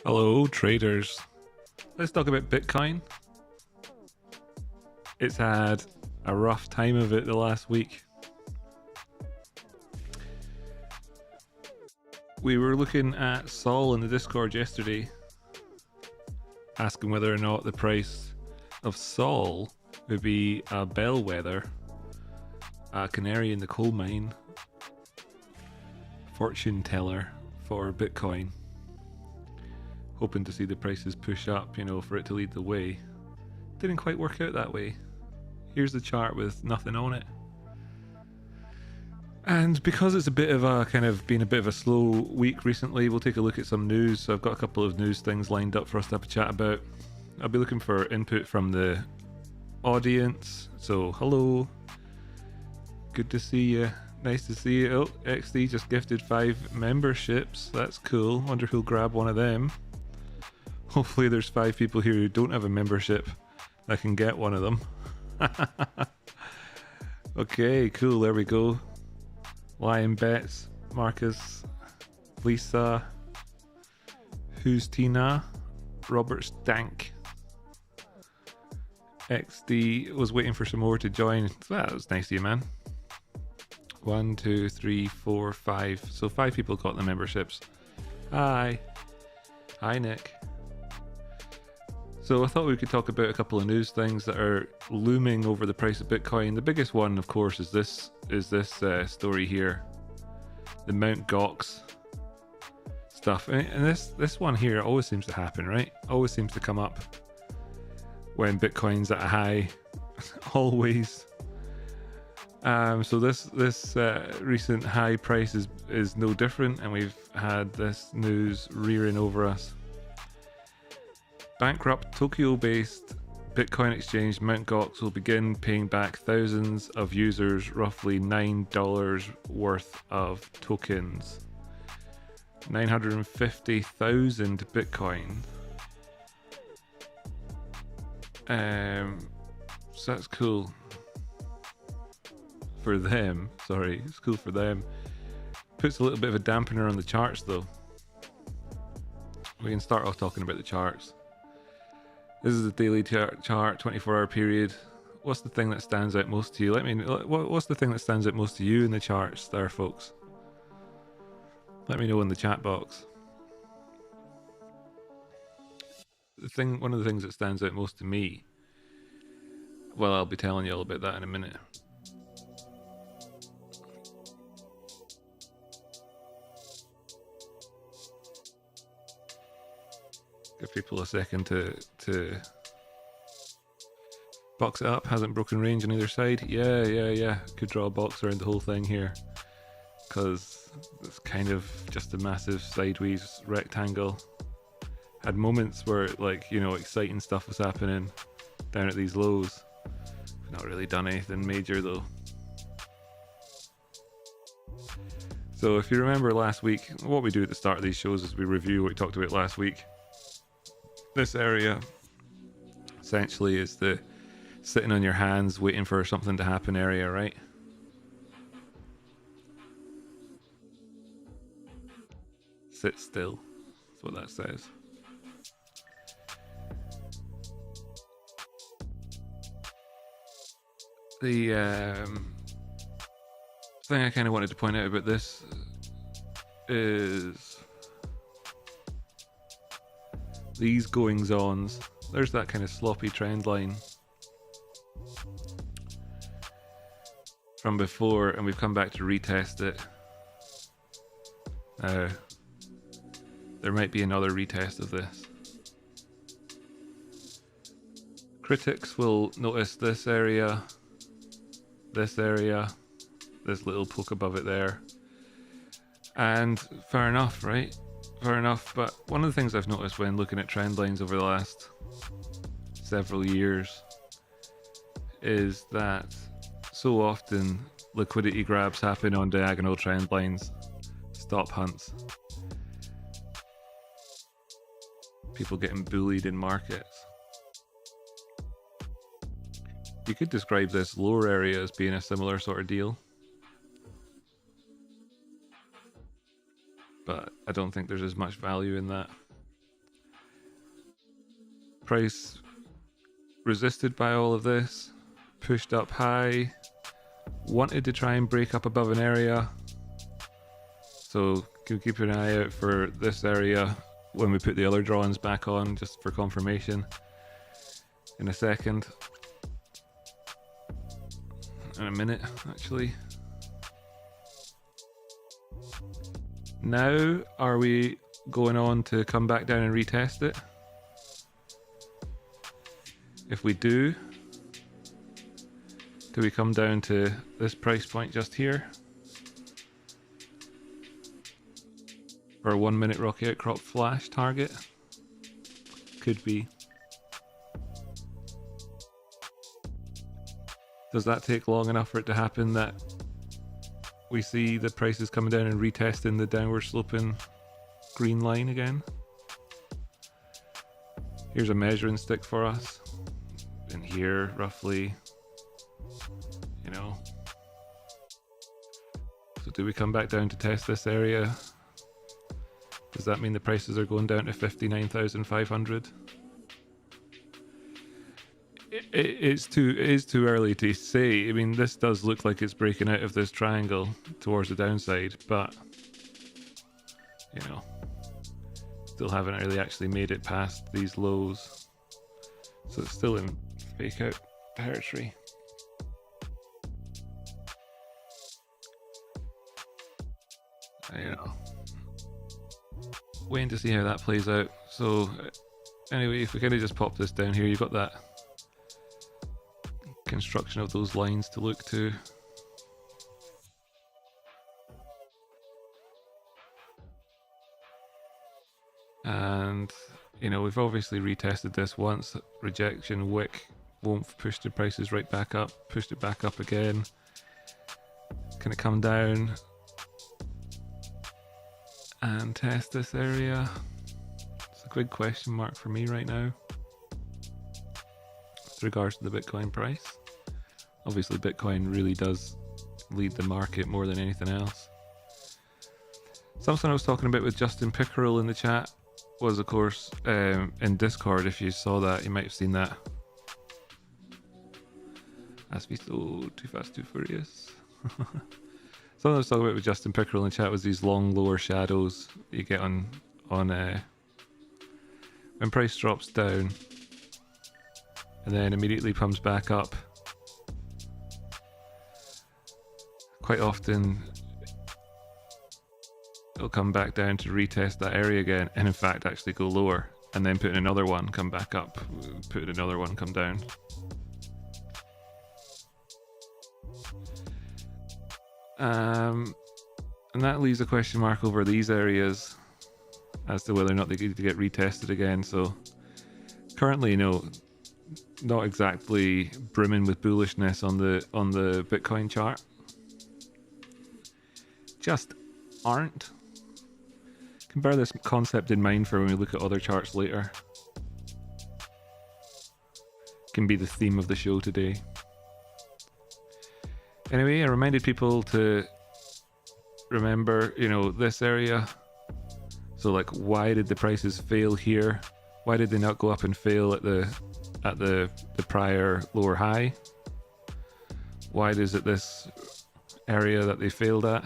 Hello, traders. Let's talk about Bitcoin. It's had a rough time of it the last week. We were looking at Sol in the Discord yesterday, asking whether or not the price of Sol would be a bellwether, a canary in the coal mine, fortune teller for Bitcoin. Hoping to see the prices push up, for it to lead the way. Didn't quite work out that way. Here's the chart with nothing on it. And because it's been a bit of a slow week recently, we'll take a look at some news. So I've got a couple of news things lined up for us to have a chat about. I'll be looking for input from the audience. So hello, good to see you. Nice to see you. Oh, XD just gifted 5 memberships. That's cool. Wonder who'll grab one of them. Hopefully there's 5 people here who don't have a membership that can get one of them. Okay, cool. There we go. Lion Bets, Marcus, Lisa, Who's Tina, Robert Stank, XD was waiting for some more to join. That was nice of you, man. 1, 2, 3, 4, 5. So 5 people got the memberships. Hi. Hi, Nick. So I thought we could talk about a couple of news things that are looming over the price of Bitcoin. The biggest one, of course, is this story here, the Mt. Gox stuff. And this one here always seems to happen, right? Always seems to come up when Bitcoin's at a high, always. So this recent high price is no different, and we've had this news rearing over us. Bankrupt Tokyo-based Bitcoin exchange Mt. Gox will begin paying back thousands of users roughly $9 worth of tokens. 950,000 Bitcoin. So that's cool for them. Sorry, it's cool for them. Puts a little bit of a dampener on the charts though. We can start off talking about the charts. This is the daily chart, 24-hour period. What's the thing that stands out most to you? What's the thing that stands out most to you in the charts there, folks? Let me know in the chat box. One of the things that stands out most to me, well, I'll be telling you all about that in a minute. Give people a second to box it up. Hasn't broken range on either side. Yeah. Could draw a box around the whole thing here, because it's kind of just a massive sideways rectangle. Had moments where exciting stuff was happening down at these lows. Not really done anything major though. So if you remember last week, what we do at the start of these shows is we review what we talked about last week. This area essentially is the sitting on your hands waiting for something to happen area, right? Sit still, that's what that says. The thing I kind of wanted to point out about this is these goings-ons. There's that kind of sloppy trend line from before, and we've come back to retest it. There might be another retest of this. Critics will notice this area, this little poke above it there. And fair enough, right? Fair enough, but one of the things I've noticed when looking at trend lines over the last several years is that so often liquidity grabs happen on diagonal trend lines, stop hunts, people getting bullied in markets. You could describe this lower area as being a similar sort of deal. But I don't think there's as much value in that. Price resisted by all of this, pushed up high, wanted to try and break up above an area. So keep an eye out for this area when we put the other drawings back on, just for confirmation in a second. In a minute, actually. Now, are we going on to come back down and retest it? If we do we come down to this price point just here? For a 1 minute rocky outcrop flash target? Could be. Does that take long enough for it to happen that we see the prices coming down and retesting the downward sloping green line again? Here's a measuring stick for us. In here, roughly, you know. So do we come back down to test this area? Does that mean the prices are going down to 59,500? It is too early to say. I mean, this does look like it's breaking out of this triangle towards the downside, but you know, still haven't really actually made it past these lows, so it's still in fake out territory. You know, waiting to see how that plays out. So anyway, if we kind of just pop this down here, you've got that construction of those lines to look to. And you know, we've obviously retested this once. Rejection wick won't push the prices right back up, pushed it back up again. Can it come down and test this area? It's a big question mark for me right now with regards to the Bitcoin price. Obviously Bitcoin really does lead the market more than anything else. Something I was talking about with Justin Pickerel in the chat was, of course, in Discord. If you saw that, you might have seen that. As we so too fast, too furious. Something I was talking about with Justin Pickerel in the chat was these long lower shadows you get on when price drops down and then immediately comes back up. Quite often it'll come back down to retest that area again, and in fact actually go lower, and then put in another one, come back up, put in another one, come down. And that leaves a question mark over these areas as to whether or not they need to get retested again. So currently, you know, not exactly brimming with bullishness on the Bitcoin chart. Just aren't. Can bear this concept in mind for when we look at other charts later. Can be the theme of the show today. Anyway, I reminded people to remember, you know, this area. So like, why did the prices fail here? Why did they not go up and fail at the prior lower high? Why is it this area that they failed at?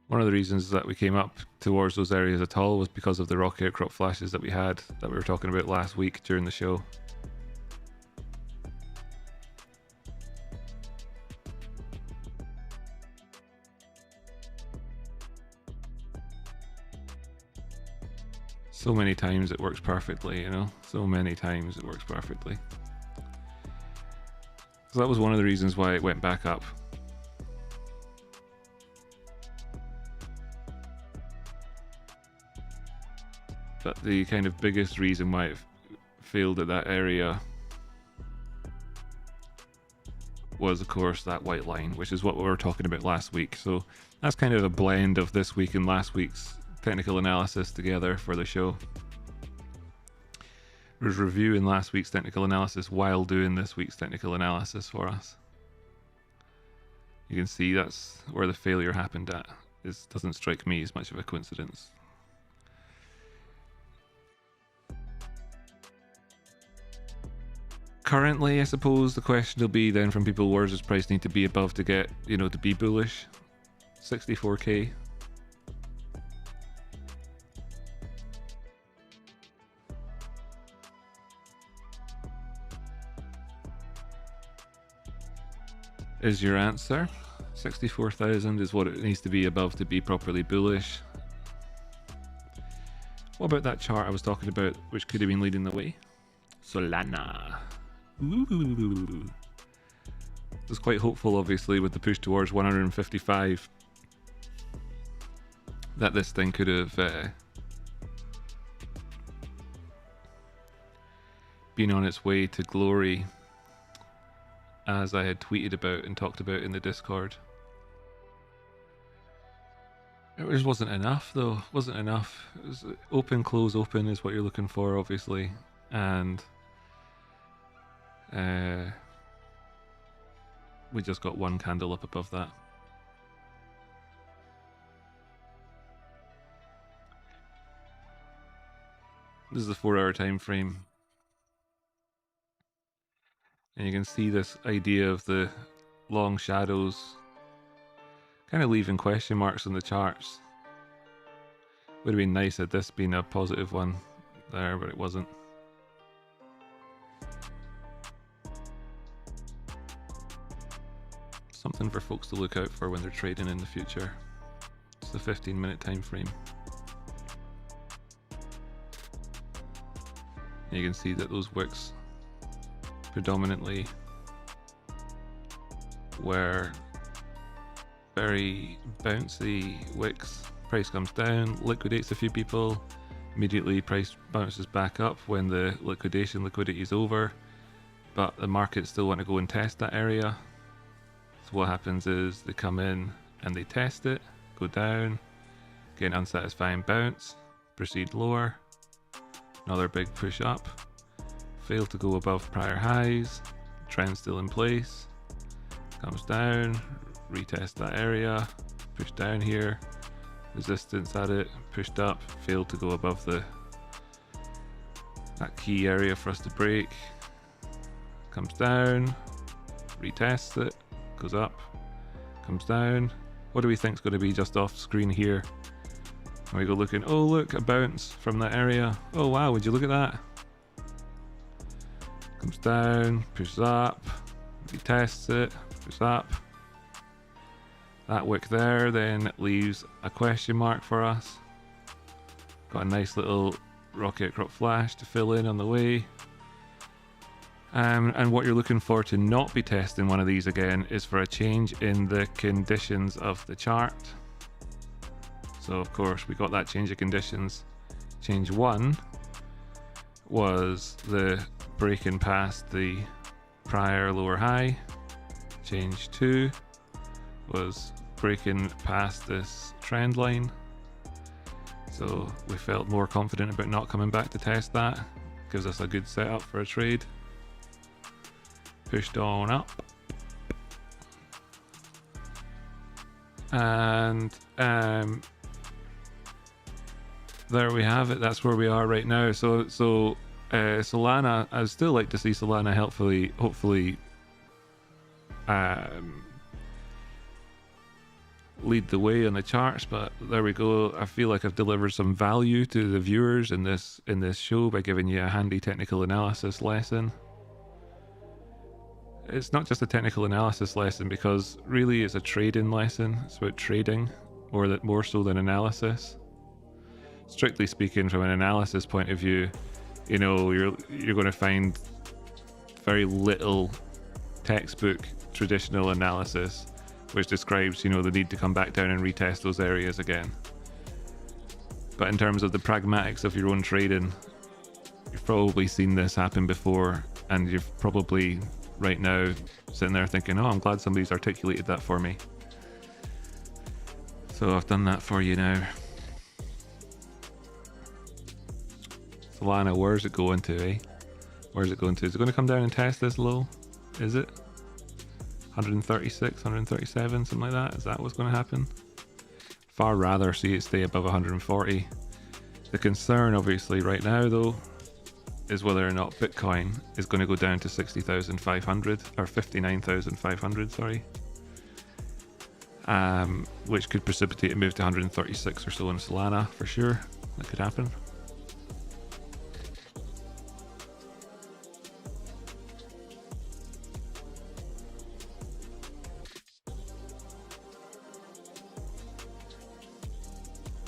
One of the reasons that we came up towards those areas at all was because of the rocky outcrop flashes that we had, that we were talking about last week during the show. So many times it works perfectly, you know? So many times it works perfectly. So that was one of the reasons why it went back up. But the kind of biggest reason why it failed at that area was, of course, that white line, which is what we were talking about last week. So that's kind of a blend of this week and last week's technical analysis together for the show. was reviewing last week's technical analysis while doing this week's technical analysis for us. You can see that's where the failure happened at. This doesn't strike me as much of a coincidence. Currently, I suppose the question will be then from people, where does price need to be above to get, you know, to be bullish? 64k. Is your answer. 64,000 is what it needs to be above to be properly bullish. What about that chart I was talking about, which could have been leading the way? Solana. Ooh. I was quite hopeful, obviously, with the push towards 155, that this thing could have been on its way to glory, as I had tweeted about and talked about in the Discord. It just wasn't enough, though. Wasn't enough. It was open, close, open is what you're looking for, obviously, and we just got one candle up above that. This is the 4-hour time frame. And you can see this idea of the long shadows kind of leaving question marks on the charts. Would have been nice had this been a positive one there, but it wasn't. Something for folks to look out for when they're trading in the future. It's the 15-minute time frame. And you can see that those wicks predominantly were very bouncy wicks. Price comes down, liquidates a few people, immediately price bounces back up when the liquidity is over, but the markets still want to go and test that area. So what happens is they come in and they test it, go down, get an unsatisfying bounce, proceed lower, another big push up, fail to go above prior highs, trend still in place, comes down, retest that area, push down here, resistance at it, pushed up, failed to go above that key area for us to break, comes down, retests it, goes up, comes down. What do we think is going to be just off screen here? And we go looking, oh look, a bounce from that area. Oh wow, would you look at that? Comes down, pushes up, retests it, pushes up. That wick there then leaves a question mark for us. Got a nice little rocket outcrop flash to fill in on the way. And what you're looking for to not be testing one of these again is for a change in the conditions of the chart. So of course we got that change of conditions. Change 1 was the breaking past the prior lower high. Change 2 was breaking past this trend line. So we felt more confident about not coming back to test that. Gives us a good setup for a trade. Pushed on up. And there we have it. That's where we are right now. So Solana, I'd still like to see Solana hopefully lead the way on the charts, but there we go. I feel like I've delivered some value to the viewers in this show by giving you a handy technical analysis lesson. It's not just a technical analysis lesson, because really it's a trading lesson. It's about trading more so than analysis. Strictly speaking, from an analysis point of view, you know, you're going to find very little textbook traditional analysis which describes, you know, the need to come back down and retest those areas again. But in terms of the pragmatics of your own trading, you've probably seen this happen before, and you're probably right now sitting there thinking, oh, I'm glad somebody's articulated that for me. So I've done that for you now. Solana, where's it going to, eh? Where's it going to? Is it going to come down and test this low? Is it? 136, 137, something like that? Is that what's going to happen? Far rather see it stay above 140. The concern, obviously, right now, though, is whether or not Bitcoin is going to go down to 60,500 or 59,500, sorry. Which could precipitate a move to 136 or so in Solana for sure. That could happen.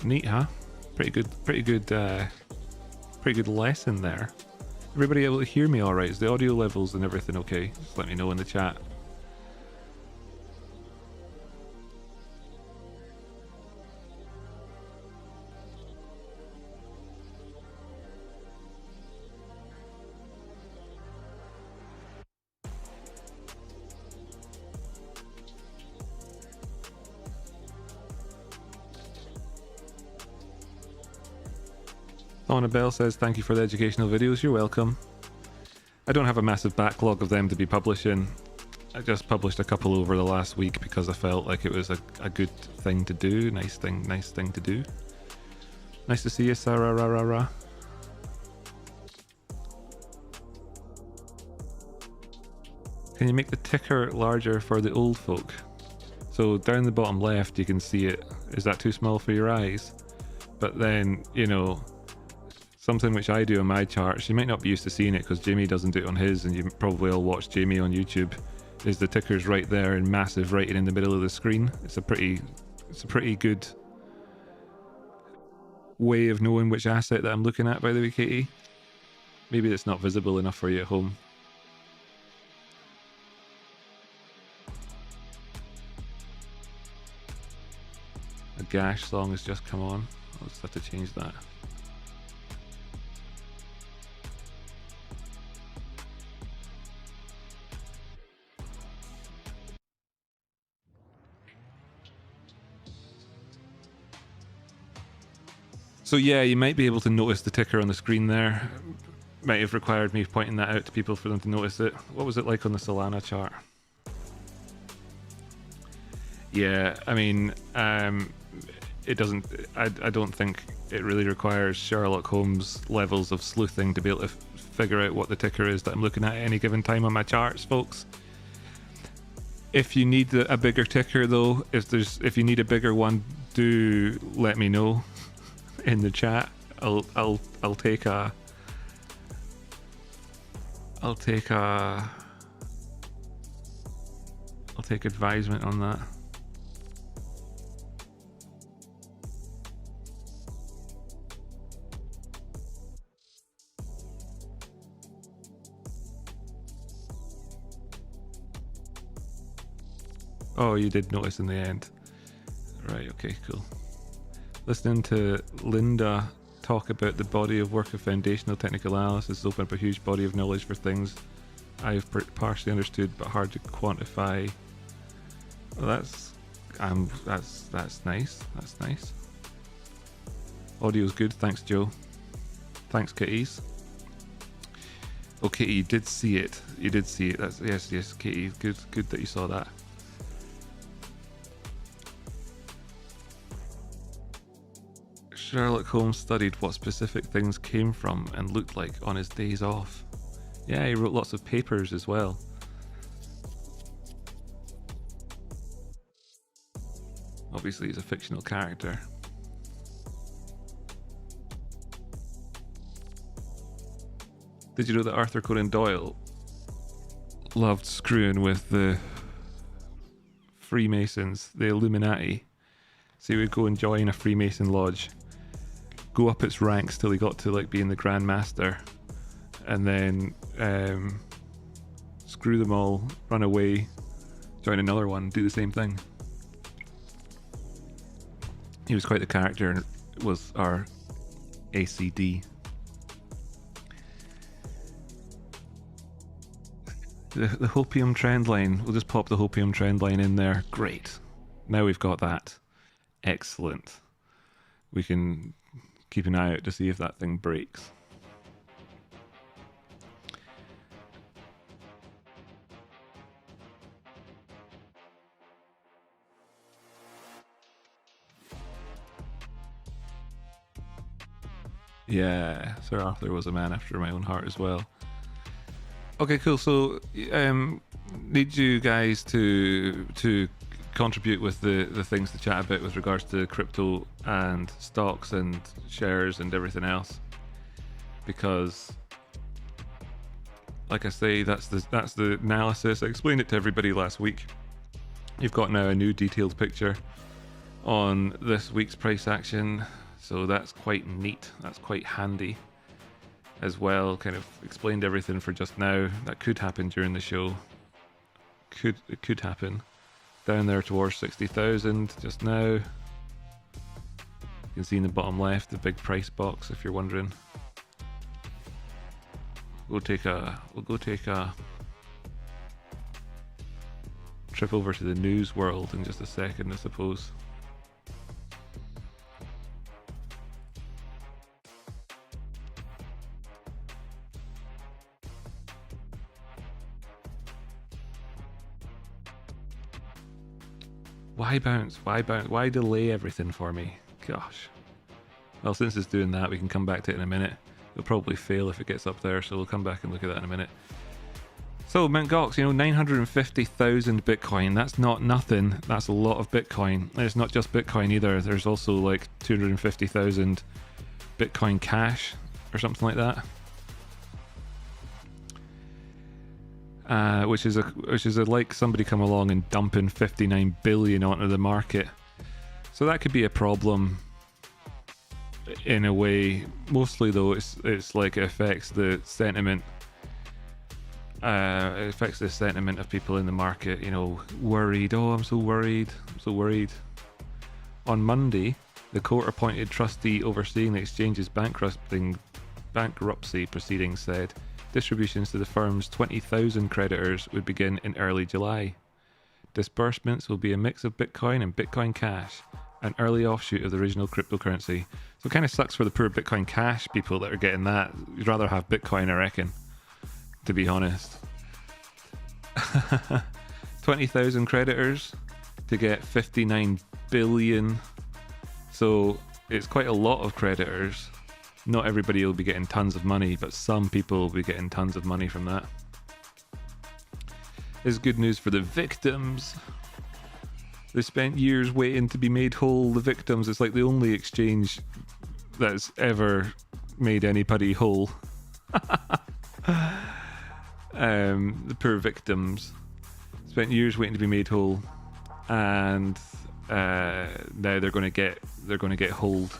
Neat, huh? Pretty good lesson there. Everybody able to hear me all right? Is the audio levels and everything okay? Just let me know in the chat. Annabelle says, thank you for the educational videos. You're welcome. I don't have a massive backlog of them to be publishing. I just published a couple over the last week because I felt like it was a good thing to do. Nice thing to do. Nice to see you, Sarah. Ra, ra, ra. Can you make the ticker larger for the old folk? So down the bottom left, you can see it. Is that too small for your eyes? But then, you know, something which I do on my charts, you might not be used to seeing it because Jamie doesn't do it on his, and you probably all watch Jamie on YouTube, is the ticker's right there in massive writing in the middle of the screen. It's a pretty good way of knowing which asset that I'm looking at, by the way, Katie. Maybe it's not visible enough for you at home. A Gash song has just come on. I'll just have to change that. So yeah, you might be able to notice the ticker on the screen there. Might have required me pointing that out to people for them to notice it. What was it like on the Solana chart? Yeah, I mean, it doesn't, I don't think it really requires Sherlock Holmes levels of sleuthing to be able to figure out what the ticker is that I'm looking at any given time on my charts, folks. If you need a bigger ticker though, if you need a bigger one, do let me know in the chat. I'll take advisement on that. Oh, you did notice in the end. Right, okay, cool. Listening to Linda talk about the body of work of foundational technical analysis has opened up a huge body of knowledge for things I've partially understood but hard to quantify. Well, that's nice. That's nice. Audio's good. Thanks, Joe. Thanks, Kitties. Oh, Kitty, you did see it. You did see it. That's yes, Kitty. Good that you saw that. Sherlock Holmes studied what specific things came from and looked like on his days off. Yeah, he wrote lots of papers as well. Obviously, he's a fictional character. Did you know that Arthur Conan Doyle loved screwing with the Freemasons, the Illuminati? So he would go and join a Freemason lodge, go up its ranks till he got to like being the Grand Master, and then screw them all, run away, join another one, do the same thing. He was quite the character and was our ACD. The hopium trend line, we'll just pop the hopium trend line in there. Great. Now we've got that. Excellent. We can keep an eye out to see if that thing breaks. Yeah, Sir Arthur was a man after my own heart as well. Okay, cool. So, need you guys to contribute with the things to chat a bit with regards to crypto and stocks and shares and everything else, because, like I say, that's the analysis. I explained it to everybody last week. You've got now a new detailed picture on this week's price action, so that's quite neat. That's quite handy as well. Kind of explained everything for just now. That could happen during the show. It could happen. Down there towards 60,000 just now. You can see in the bottom left the big price box if you're wondering. We'll go take a trip over to the news world in just a second, I suppose. Why bounce? Why bounce? Why delay everything for me? Gosh. Well, since it's doing that, we can come back to it in a minute. It'll probably fail if it gets up there, so we'll come back and look at that in a minute. So, Mt. Gox, 950,000 Bitcoin. That's not nothing. That's a lot of Bitcoin. And it's not just Bitcoin either. There's also like 250,000 Bitcoin Cash or something like that. Which is like somebody come along and dumping 59 billion onto the market. So that could be a problem in a way. Mostly though, it's like it affects the sentiment. It affects the sentiment of people in the market, worried. Oh, I'm so worried. I'm so worried. On Monday, the court-appointed trustee overseeing the exchange's bankruptcy proceedings said distributions to the firm's 20,000 creditors would begin in early July. Disbursements will be a mix of Bitcoin and Bitcoin Cash, an early offshoot of the original cryptocurrency. So it kind of sucks for the poor Bitcoin Cash people that are getting that. You'd rather have Bitcoin, I reckon, to be honest. 20,000 creditors to get 59 billion. So it's quite a lot of creditors. Not everybody will be getting tons of money, but some people will be getting tons of money from that. It's good news for the victims. They spent years waiting to be made whole. The victims, it's like the only exchange that's ever made anybody whole. The poor victims spent years waiting to be made whole, and now they're going to get hold.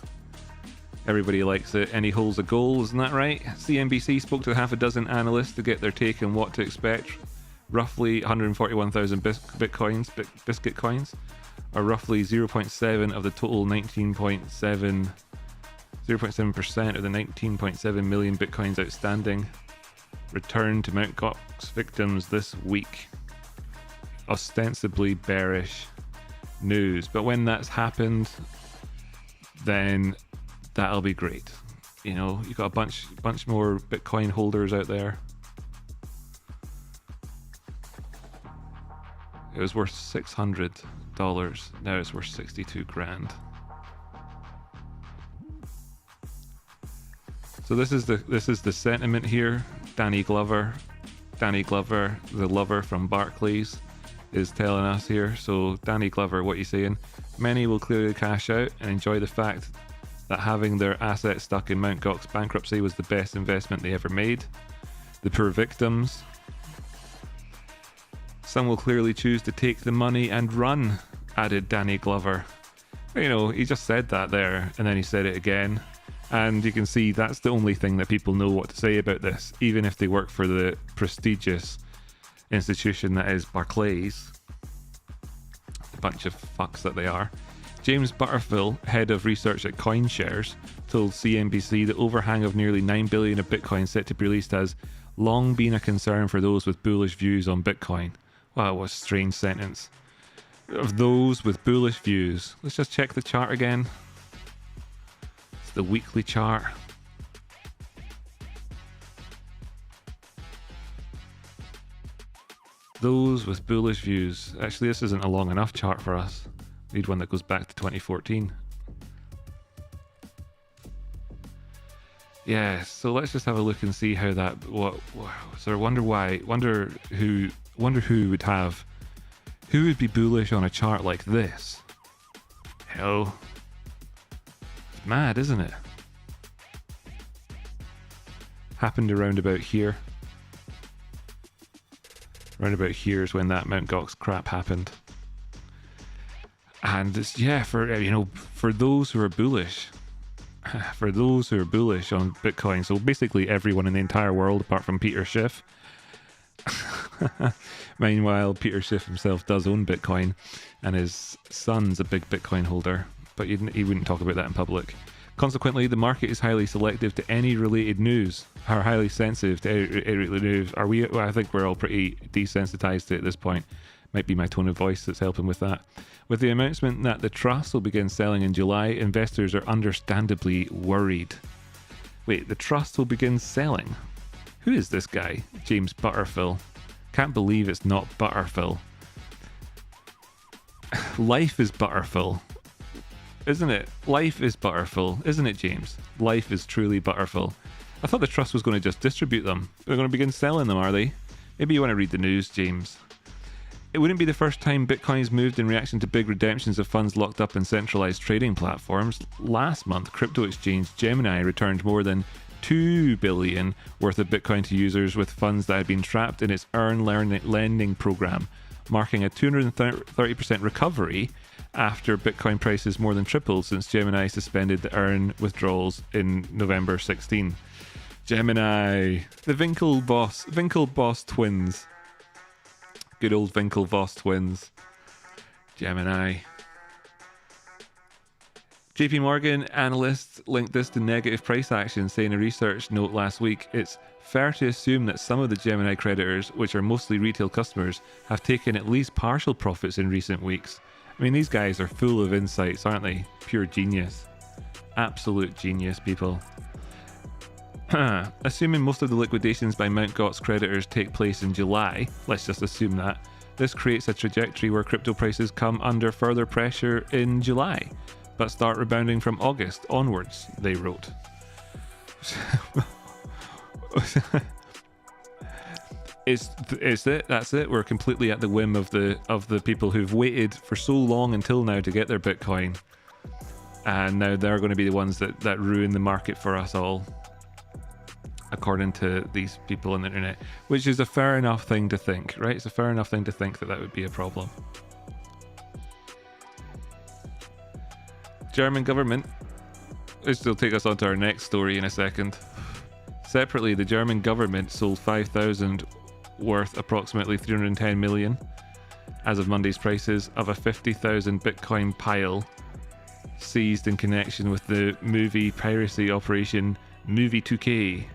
Everybody likes it. Any hole's a goal, isn't that right? CNBC spoke to half a dozen analysts to get their take on what to expect. Roughly 141,000 biscuit coins, are roughly 0.7 of the total 0.7% of the 19.7 million bitcoins outstanding. Return to Mt. Gox victims this week. Ostensibly bearish news, but when that's happened, then that'll be great. You've got a bunch more Bitcoin holders out there. It was worth $600. Now it's worth 62 grand. So this is the sentiment here. Danny Glover, the lover from Barclays, is telling us here. So Danny Glover, what are you saying? Many will clearly cash out and enjoy the fact that having their assets stuck in Mt. Gox bankruptcy was the best investment they ever made. The poor victims. Some will clearly choose to take the money and run, added Danny Glover. He just said that there, and then he said it again. And you can see that's the only thing that people know what to say about this, even if they work for the prestigious institution that is Barclays. The bunch of fucks that they are. James Butterfield, head of research at CoinShares, told CNBC the overhang of nearly 9 billion of Bitcoin set to be released has long been a concern for those with bullish views on Bitcoin. Wow, what a strange sentence. Of those with bullish views. Let's just check the chart again. It's the weekly chart. Those with bullish views. Actually, this isn't a long enough chart for us. We need one that goes back to 2014. Yeah, so let's just have a look and see how that, so I wonder who who would be bullish on a chart like this? Hell, it's mad, isn't it? Happened around about here. Around about here is when that Mt. Gox crap happened. And it's, yeah, for those who are bullish, on Bitcoin, so basically everyone in the entire world apart from Peter Schiff. Meanwhile, Peter Schiff himself does own Bitcoin, and his son's a big Bitcoin holder, but he wouldn't talk about that in public. Consequently, the market is highly selective to any related news, or highly sensitive to any related news. I think we're all pretty desensitized to it at this point. Might be my tone of voice that's helping with that. With the announcement that the trust will begin selling in July, investors are understandably worried. Wait, the trust will begin selling? Who is this guy? James Butterfill. Can't believe it's not Butterfill. Life is Butterfill. Isn't it? Life is Butterfill. Isn't it, James? Life is truly Butterfill. I thought the trust was going to just distribute them. They're going to begin selling them, are they? Maybe you want to read the news, James. It wouldn't be the first time Bitcoin's moved in reaction to big redemptions of funds locked up in centralized trading platforms. Last month, crypto exchange Gemini returned more than $2 billion worth of Bitcoin to users with funds that had been trapped in its Earn lending program, marking a 230% recovery after Bitcoin prices more than tripled since Gemini suspended the Earn withdrawals in November 16. Gemini, the Winklevoss twins. Good old Winklevoss twins. Gemini. JP Morgan analysts linked this to negative price action, saying in a research note last week, it's fair to assume that some of the Gemini creditors, which are mostly retail customers, have taken at least partial profits in recent weeks. I mean, these guys are full of insights, aren't they? Pure genius. Absolute genius, people. Assuming most of the liquidations by Mt. Gox creditors take place in July, let's just assume that, this creates a trajectory where crypto prices come under further pressure in July, but start rebounding from August onwards, they wrote. That's it. We're completely at the whim of the people who've waited for so long until now to get their Bitcoin, and now they're going to be the ones that ruin the market for us all, according to these people on the internet, which is a fair enough thing to think, right? It's a fair enough thing to think that would be a problem. German government, this will take us on to our next story in a second. Separately, the German government sold 5,000 worth approximately 310 million as of Monday's prices of a 50,000 Bitcoin pile seized in connection with the movie piracy operation Movie 2K.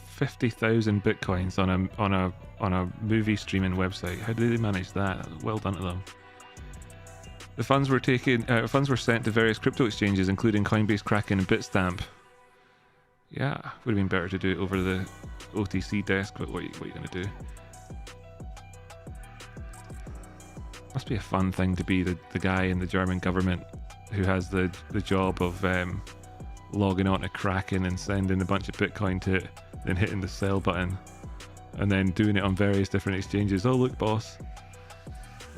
50,000 bitcoins on a movie streaming website. How did they manage that? Well done to them. The funds were sent to various crypto exchanges, including Coinbase, Kraken, and Bitstamp. Yeah, would have been better to do it over the OTC desk, but what are you going to do? Must be a fun thing to be the guy in the German government who has the job of logging on to Kraken and sending a bunch of Bitcoin to it, then hitting the sell button, and then doing it on various different exchanges. Oh, look, boss.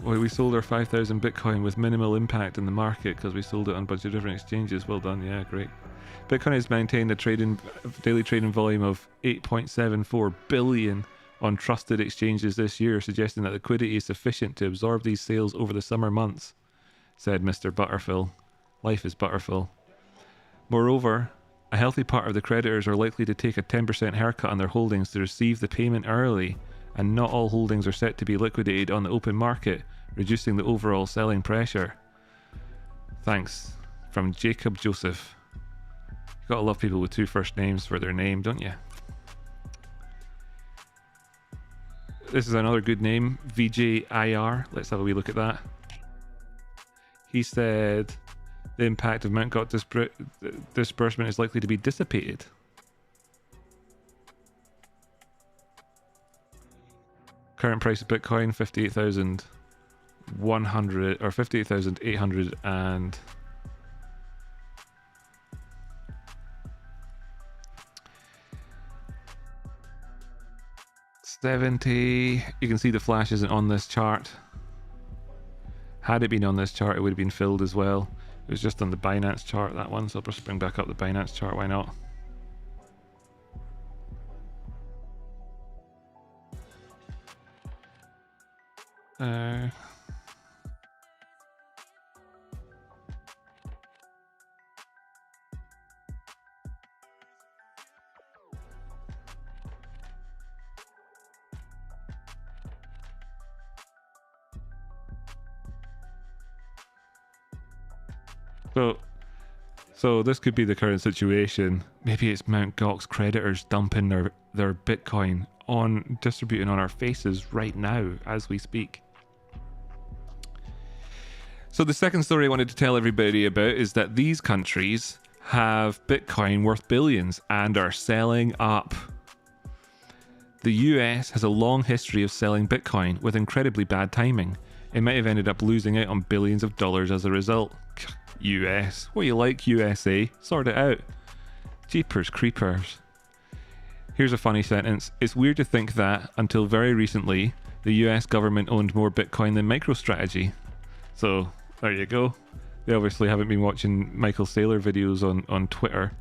Well, we sold our 5,000 Bitcoin with minimal impact in the market because we sold it on a bunch of different exchanges. Well done. Yeah, great. Bitcoin has maintained a daily trading volume of 8.74 billion on trusted exchanges this year, suggesting that liquidity is sufficient to absorb these sales over the summer months, said Mr. Butterfill. Life is Butterfill. Moreover, a healthy part of the creditors are likely to take a 10% haircut on their holdings to receive the payment early, and not all holdings are set to be liquidated on the open market, reducing the overall selling pressure. Thanks. From Jacob Joseph. You gotta love people with two first names for their name, don't you? This is another good name, VJIR. Let's have a wee look at that. He said the impact of Mt. Gox disbursement is likely to be dissipated. Current price of Bitcoin 58,100 or 58,800 and 70. You can see the flash isn't on this chart. Had it been on this chart, it would have been filled as well. It was just on the Binance chart, that one, so I'll just bring back up the Binance chart, why not? So this could be the current situation. Maybe it's Mt. Gox creditors dumping their Bitcoin distributing on our faces right now as we speak. So the second story I wanted to tell everybody about is that these countries have Bitcoin worth billions and are selling up. The US has a long history of selling Bitcoin with incredibly bad timing. It might have ended up losing out on billions of dollars as a result. US. What you like, USA? Sort it out. Jeepers creepers. Here's a funny sentence. It's weird to think that, until very recently, the US government owned more Bitcoin than Microstrategy. So, there you go. They obviously haven't been watching Michael Saylor videos on Twitter.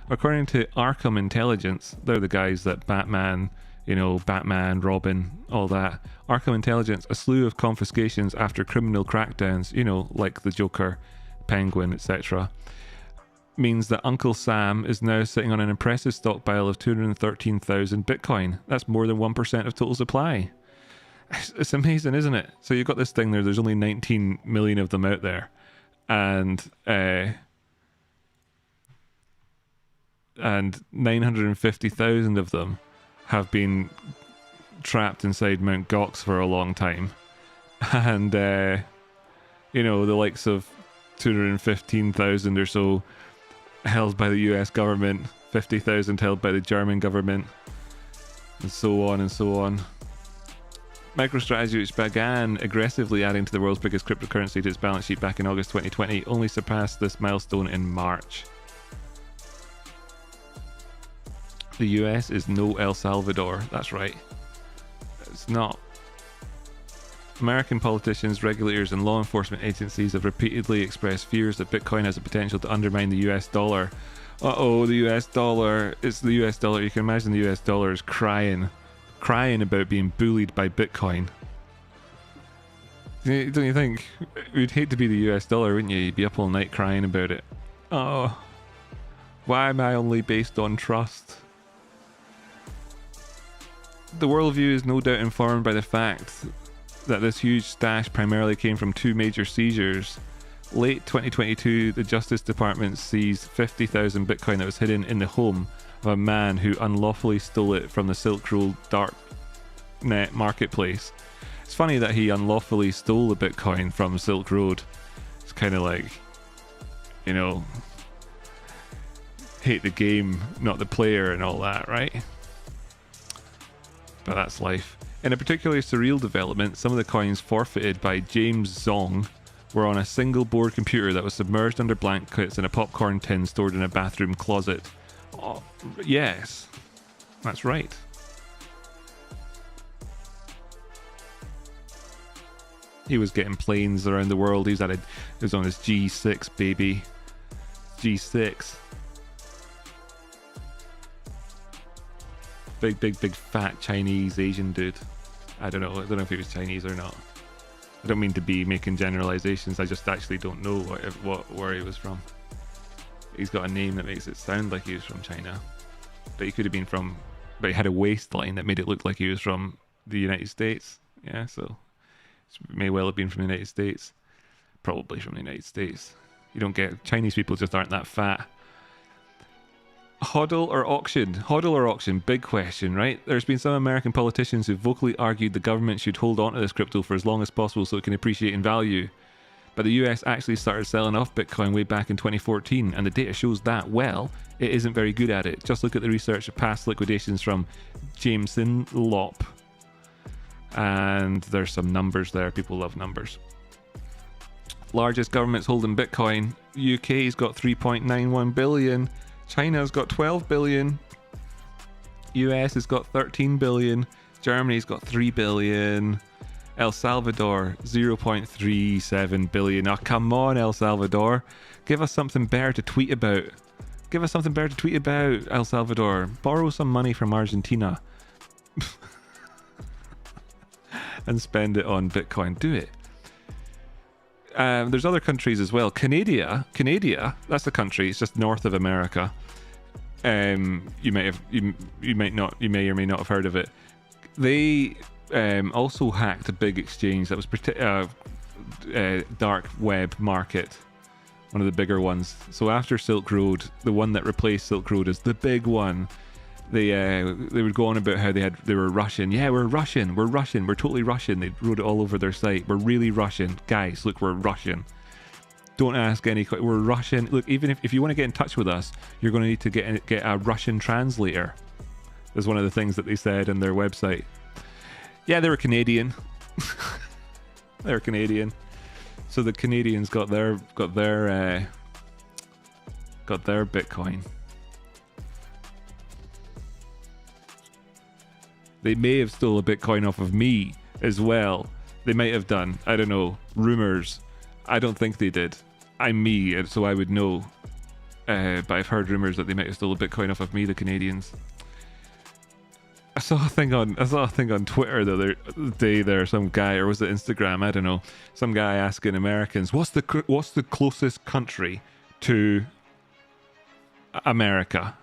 According to ARKB Intelligence, they're the guys that Batman, Batman, Robin, all that. ARKB Intelligence, a slew of confiscations after criminal crackdowns, like the Joker, Penguin, etc., means that Uncle Sam is now sitting on an impressive stockpile of 213,000 Bitcoin. That's more than 1% of total supply. It's amazing, isn't it? So you've got this thing there's only 19 million of them out there, and 950,000 of them have been trapped inside Mt. Gox for a long time. And the likes of 215,000 or so held by the US government, 50,000 held by the German government, and so on and so on. MicroStrategy, which began aggressively adding to the world's biggest cryptocurrency to its balance sheet back in August 2020, only surpassed this milestone in March. The US is no El Salvador, that's right. It's not. American politicians, regulators, and law enforcement agencies have repeatedly expressed fears that Bitcoin has the potential to undermine the US dollar. Uh-oh, the US dollar. It's the US dollar. You can imagine the US dollar is crying about being bullied by Bitcoin. Don't you think? You'd hate to be the US dollar, wouldn't you? You'd be up all night crying about it. Oh, why am I only based on trust? The worldview is no doubt informed by the fact that this huge stash primarily came from two major seizures. Late 2022, the Justice Department seized 50,000 Bitcoin that was hidden in the home of a man who unlawfully stole it from the Silk Road darknet marketplace. It's funny that he unlawfully stole the Bitcoin from Silk Road. It's kind of like, hate the game, not the player and all that, right? But that's life. In a particularly surreal development, some of the coins forfeited by James Zong were on a single board computer that was submerged under blankets in a popcorn tin stored in a bathroom closet. Oh, yes, that's right. He was getting planes around the world. He was on his G6, baby. G6. Big fat Chinese Asian dude. I don't know if he was Chinese or not. I don't mean to be making generalizations. I just actually don't know where he was from. He's got a name that makes it sound like he was from China, but he could have been from. But he had a waistline that made it look like he was from the United States. Yeah, so it may well have been from the United States. Probably from the United States. You don't get Chinese people just aren't that fat. HODL or auction? HODL or auction? Big question, right? There's been some American politicians who vocally argued the government should hold on to this crypto for as long as possible so it can appreciate in value. But the US actually started selling off Bitcoin way back in 2014, and the data shows that, well, it isn't very good at it. Just look at the research of past liquidations from Jameson Lop. And there's some numbers there. People love numbers. Largest governments holding Bitcoin. UK's got 3.91 billion. China's got 12 billion. US has got 13 billion. Germany's got 3 billion. El Salvador, 0.37 billion. Oh, come on, El Salvador. Give us something better to tweet about. Give us something better to tweet about, El Salvador. Borrow some money from Argentina. And spend it on Bitcoin. Do it. There's other countries as well. Canada, that's the country. It's just north of America. You may or may not have heard of it. They also hacked a big exchange that was dark web market, one of the bigger ones. So after Silk Road, the one that replaced Silk Road is the big one. They would go on about how they were Russian. Yeah, we're Russian, we're totally Russian. They wrote it all over their site. We're really Russian, guys. Look, we're Russian. Don't ask any. We're Russian. Look, even if you want to get in touch with us, you're going to need to get a Russian translator. Is one of the things that they said on their website. Yeah, they were Canadian. They were Canadian. So the Canadians got their Bitcoin. They may have stole a Bitcoin off of me as well. They might have done. I don't know. Rumors. I don't think they did. I'm me, so I would know. But I've heard rumors that they might have stolen a Bitcoin off of me, the Canadians. I saw a thing on Twitter the other day there, some guy, or was it Instagram? I don't know. Some guy asking Americans, what's the closest country to America?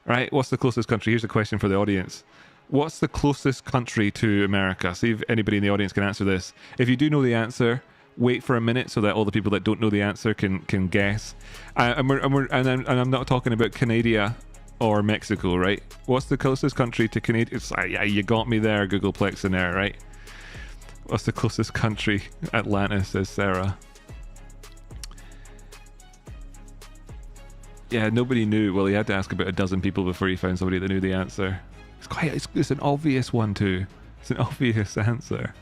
Right? What's the closest country? Here's a question for the audience. What's the closest country to America? See if anybody in the audience can answer this. If you do know the answer, wait for a minute so that all the people that don't know the answer can guess. And I'm not talking about Canada or Mexico, right? What's the closest country to Canada? Yeah, you got me there, Googleplex in there, right? What's the closest country? Atlanta, says Sarah. Yeah, nobody knew. Well, he had to ask about a dozen people before he found somebody that knew the answer. It's an obvious one too. It's an obvious answer.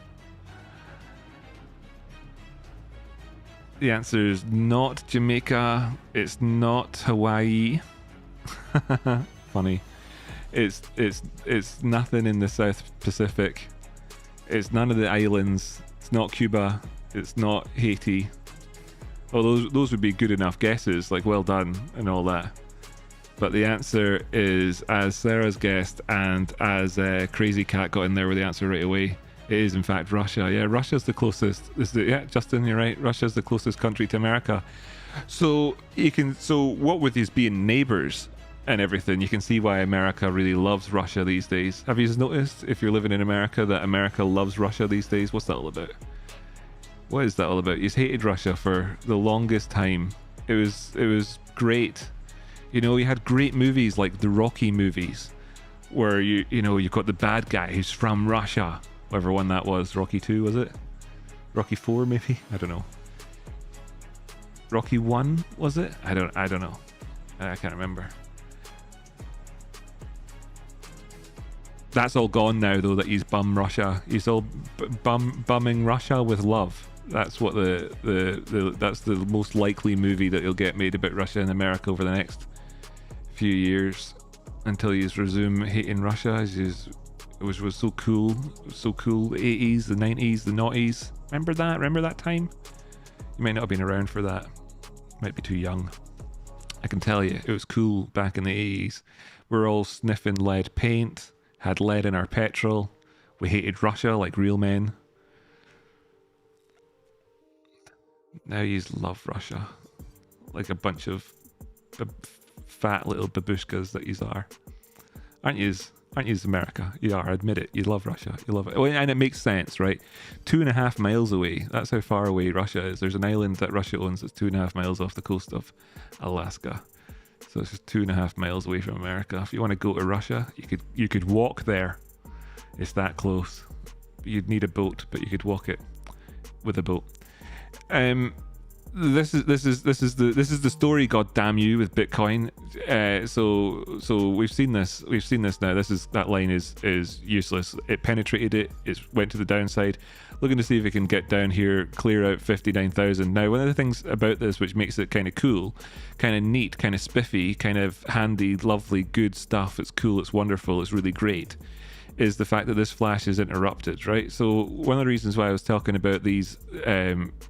The answer is not Jamaica. It's not Hawaii. Funny. It's nothing in the South Pacific. It's none of the islands. It's not Cuba. It's not Haiti. Oh, those would be good enough guesses, like well done and all that. But the answer is, as Sarah's guessed and as Crazy Cat got in there with the answer right away, it is in fact Russia. Yeah, Russia's the closest. Yeah, Justin, you're right. Russia's the closest country to America. So what with these being neighbors and everything, you can see why America really loves Russia these days. Have you noticed, if you're living in America, that America loves Russia these days? What's that all about? What is that all about? He's hated Russia for the longest time. It was great. You know, you had great movies like the Rocky movies, where you got the bad guy who's from Russia. Whatever one that was, Rocky 2, was it? Rocky 4 maybe? I don't know. Rocky 1, was it? I don't know. I can't remember. That's all gone now though, that he's bum Russia. He's all bumming Russia with love. That's what that's the most likely movie that you'll get made about Russia and America over the next few years, until he's resume hating Russia, which was so cool. The 80s, the 90s, the noughties. Remember that time? You might not have been around for that. Might be too young. I can tell you, it was cool back in the 80s. We were all sniffing lead paint, had lead in our petrol. We hated Russia like real men. Now you love Russia like a bunch of fat little babushkas that yous are. Aren't yous America? You are, admit it. You love Russia. You love it. Oh, and it makes sense, right? 2.5 miles away. That's how far away Russia is. There's an island that Russia owns that's 2.5 miles off the coast of Alaska. So it's just 2.5 miles away from America. If you want to go to Russia, you could walk there. It's that close. You'd need a boat, but you could walk it with a boat. This is the story, god damn you, with Bitcoin. So we've seen this now. That line is useless. It penetrated it. It went to the downside. Looking to see if it can get down here, clear out 59,000. Now, one of the things about this which makes it kind of cool, kind of neat, kind of spiffy, kind of handy, lovely, good stuff. It's cool. It's wonderful. It's really great. is the fact that this flash is interrupted, right? So one of the reasons why I was talking about these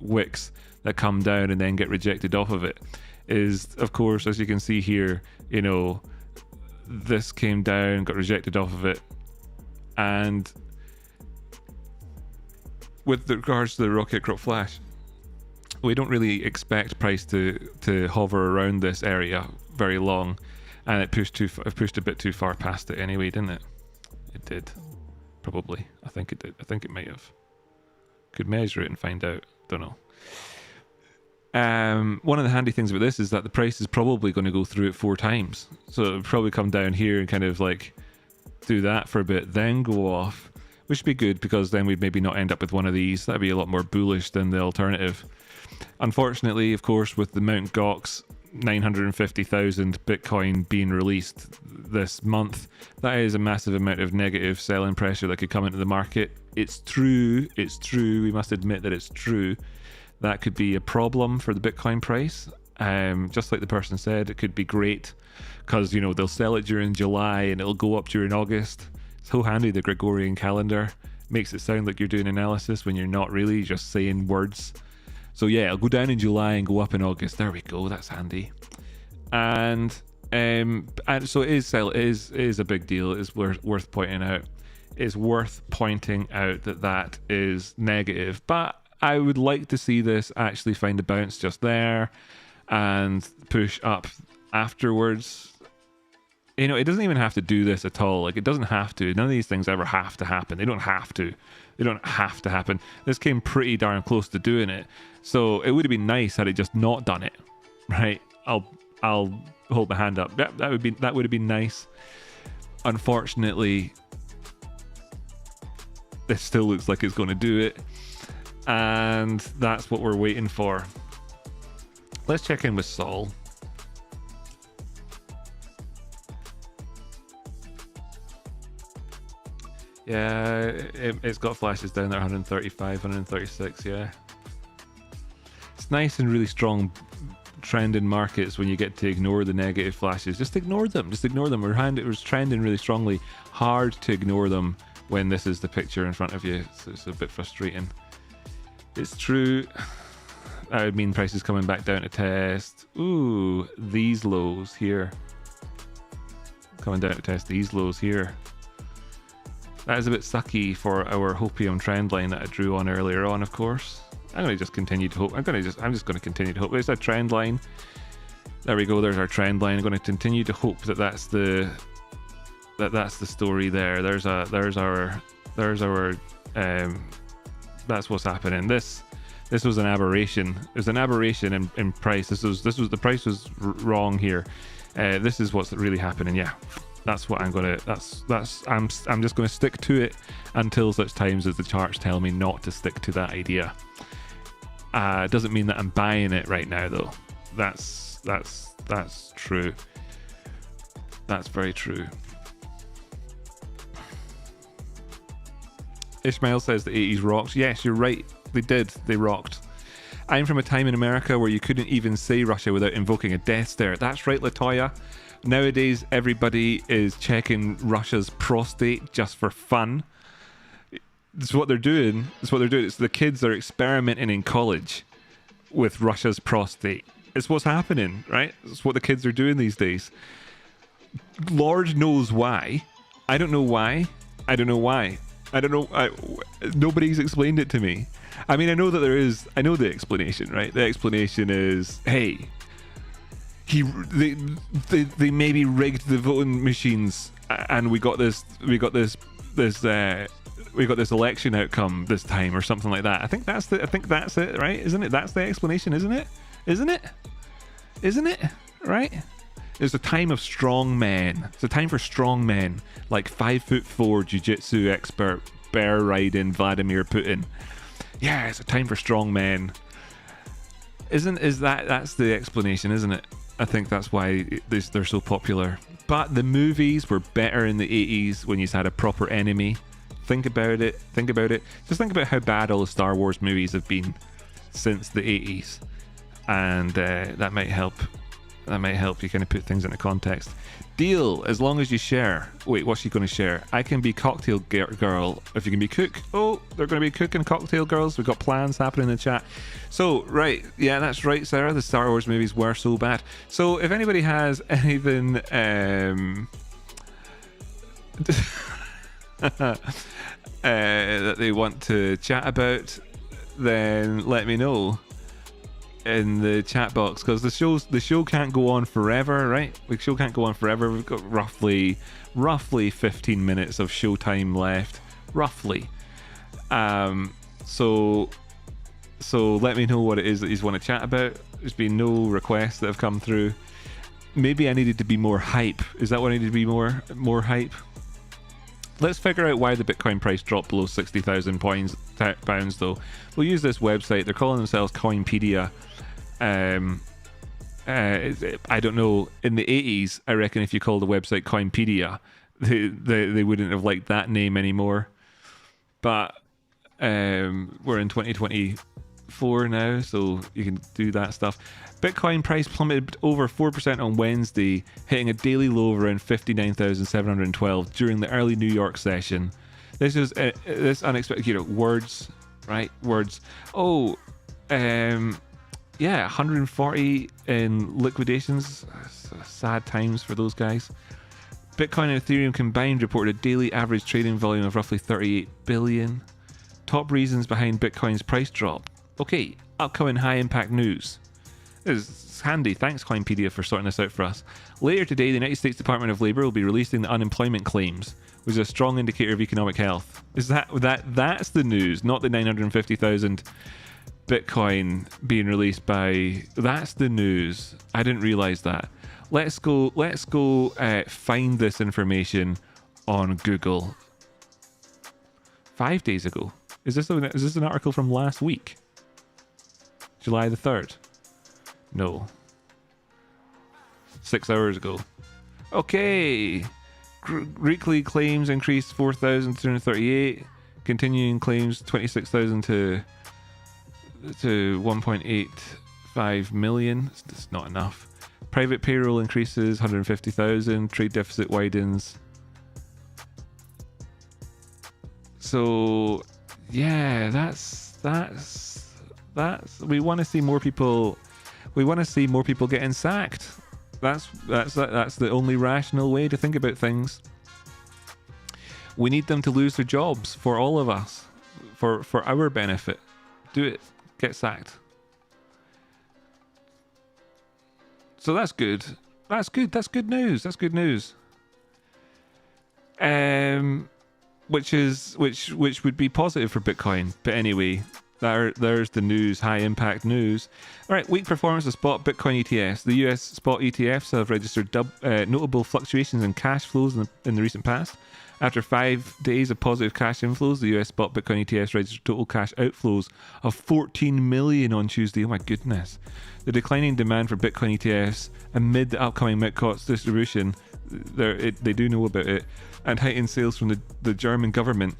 wicks that come down and then get rejected off of it is, of course, as you can see here, you know, this came down, got rejected off of it. And with regards to the rocket crop flash, we don't really expect price to hover around this area very long, and it pushed a bit too far past it anyway, didn't it? It did, probably. I think it did. I think it might have. Could measure it and find out. Don't know. One of the handy things about this is that the price is probably going to go through it 4 times. So it'll probably come down here and kind of like do that for a bit, then go off, which would be good because then we'd maybe not end up with one of these. That'd be a lot more bullish than the alternative. Unfortunately, of course, with the Mt. Gox 950,000 Bitcoin being released this month, that is a massive amount of negative selling pressure that could come into the market. It's true, we must admit that it's true. That could be a problem for the Bitcoin price. Just like the person said, it could be great because, you know, they'll sell it during July and it'll go up during August. So handy, the Gregorian calendar. Makes it sound like you're doing analysis when you're not really, just saying words. So yeah, it'll go down in July and go up in August. There we go, that's handy. And so it is a big deal. It is worth pointing out. It's worth pointing out that is negative. But I would like to see this actually find a bounce just there and push up afterwards. You know, it doesn't even have to do this at all. Like, it doesn't have to. None of these things ever have to happen. They don't have to. They don't have to happen. This came pretty darn close to doing it. So it would have been nice had it just not done it, right? I'll hold my hand up. That would have been nice. Unfortunately, this still looks like it's going to do it. And that's what we're waiting for. Let's check in with Sol. Yeah, it's got flashes down there, 135, 136, yeah. It's nice and really strong trend in markets when you get to ignore the negative flashes. Just ignore them, It was trending really strongly. Hard to ignore them when this is the picture in front of you, so it's a bit frustrating. It's true. That would mean prices coming back down to test. Ooh, these lows here. Coming down to test these lows here. That is a bit sucky for our hopium trend line that I drew on earlier on, of course. I'm going to just continue to hope. I'm just going to continue to hope. There's a trend line. There we go. There's our trend line. I'm going to continue to hope that that's the story there. That's what's happening. This was an aberration. It was an aberration in price. The price was wrong here. This is what's really happening. Yeah. That's what I'm just going to stick to it until such times as the charts tell me not to stick to that idea. It doesn't mean that I'm buying it right now, though. That's true. That's very true. Ishmael says the 80s rocked. Yes, you're right. They did. They rocked. I'm from a time in America where you couldn't even say Russia without invoking a death stare. That's right, Latoya. Nowadays, everybody is checking Russia's prostate just for fun. It's what they're doing. It's the kids are experimenting in college with Russia's prostate. It's what's happening, right? It's what the kids are doing these days. Lord knows why. I don't know why. Nobody's explained it to me. I mean, I know the explanation, right? The explanation is, hey, they maybe rigged the voting machines, and we got this election outcome this time, or something like that. I think that's it, right? Isn't it? That's the explanation, isn't it? Right? It's a time of strong men. It's a time for strong men, like 5'4" jiu-jitsu expert, bear riding Vladimir Putin. Yeah, it's a time for strong men. That's the explanation, isn't it? I think that's why they're so popular. But the movies were better in the 80s when you had a proper enemy. Think about it. Just think about how bad all the Star Wars movies have been since the 80s. And that might help That might help you kind of put things into context. Deal, as long as you share. Wait, what's she going to share? I can be cocktail girl if you can be cook. Oh, they're going to be cook and cocktail girls. We've got plans happening in the chat. So, right. Yeah, that's right, Sarah. The Star Wars movies were so bad. So, if anybody has anything that they want to chat about, then let me know in the chat box, because the show can't go on forever, right? The show can't go on forever. We've got roughly 15 minutes of show time left, roughly. So let me know what it is that you want to chat about. There's been no requests that have come through. Maybe I needed to be more hype. Is that what I need to be more hype? Let's figure out why the Bitcoin price dropped below 60,000 pounds though. We'll use this website. They're calling themselves Coinpedia. I don't know. In the 80s, I reckon if you called the website Coinpedia, they wouldn't have liked that name anymore. But we're in 2024 now, so you can do that stuff. Bitcoin price plummeted over 4% on Wednesday, hitting a daily low of around 59,712 during the early New York session. This is this unexpected, words, right? Words. Oh, yeah, 140 in liquidations. Sad times for those guys. Bitcoin and Ethereum combined reported a daily average trading volume of roughly 38 billion. Top reasons behind Bitcoin's price drop. Okay, upcoming high impact news. This is handy. Thanks, Coinpedia, for sorting this out for us. Later today, the United States Department of Labor will be releasing the unemployment claims, which is a strong indicator of economic health. Is that's the news, not the 950,000 Bitcoin being released by... That's the news. I didn't realize that. Let's go find this information on Google. 5 days ago. Is this an article from last week? July the 3rd? No. 6 hours ago. Okay. Weekly claims increased 4,238. Continuing claims 26,000 to 1.85 million. That's not enough. Private payroll increases 150,000. Trade deficit widens. So yeah, that's we want to see more people. We want to see more people getting sacked. That's the only rational way to think about things. We need them to lose their jobs for all of us, for our benefit. Do it. Get sacked. So that's good. That's good. That's good news. That's good news. Which would be positive for Bitcoin. But anyway, there's the news, high impact news. All right, weak performance of spot Bitcoin ETFs. The US spot ETFs have registered notable fluctuations in cash flows in the recent past. After 5 days of positive cash inflows, the US spot Bitcoin ETFs registered total cash outflows of 14 million on Tuesday. Oh my goodness. The declining demand for Bitcoin ETFs amid the upcoming MITCOT's distribution, they do know about it, and heightened sales from the German government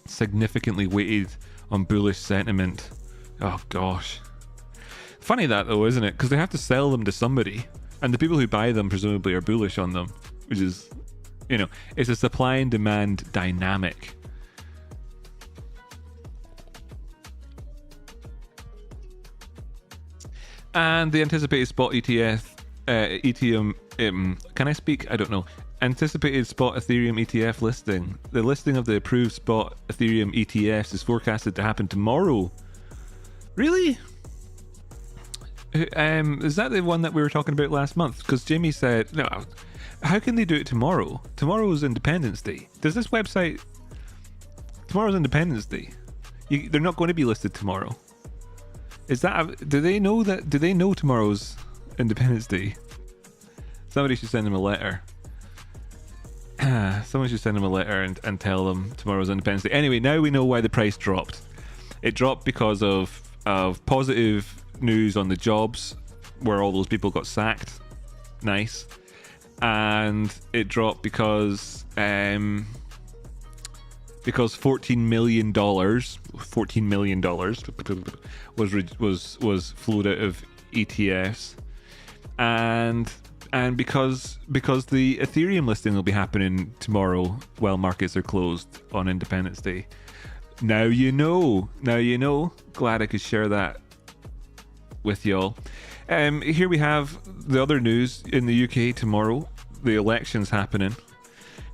significantly weighted on bullish sentiment. Oh gosh. Funny that though, isn't it? Because they have to sell them to somebody, and the people who buy them presumably are bullish on them, which is, you know, it's a supply and demand dynamic. And the anticipated spot ETF, Ethereum, can I speak? I don't know. Anticipated Spot Ethereum ETF listing. The listing of the approved Spot Ethereum ETFs is forecasted to happen tomorrow. Really? Is that the one that we were talking about last month? Because Jimmy said, no, how can they do it tomorrow? Tomorrow's Independence Day. Does this website... Tomorrow's Independence Day. They're not going to be listed tomorrow. Is that... Do they know tomorrow's Independence Day? Somebody should send them a letter. Someone should send them a letter and tell them tomorrow's Independence Day. Anyway, now we know why the price dropped. It dropped because of positive news on the jobs, where all those people got sacked. Nice. And it dropped because $14 million was flowed out of ETFs. and because the Ethereum listing will be happening tomorrow while markets are closed on Independence Day. Now you know. Glad I could share that with y'all. Here we have the other news in the UK tomorrow. The election's happening.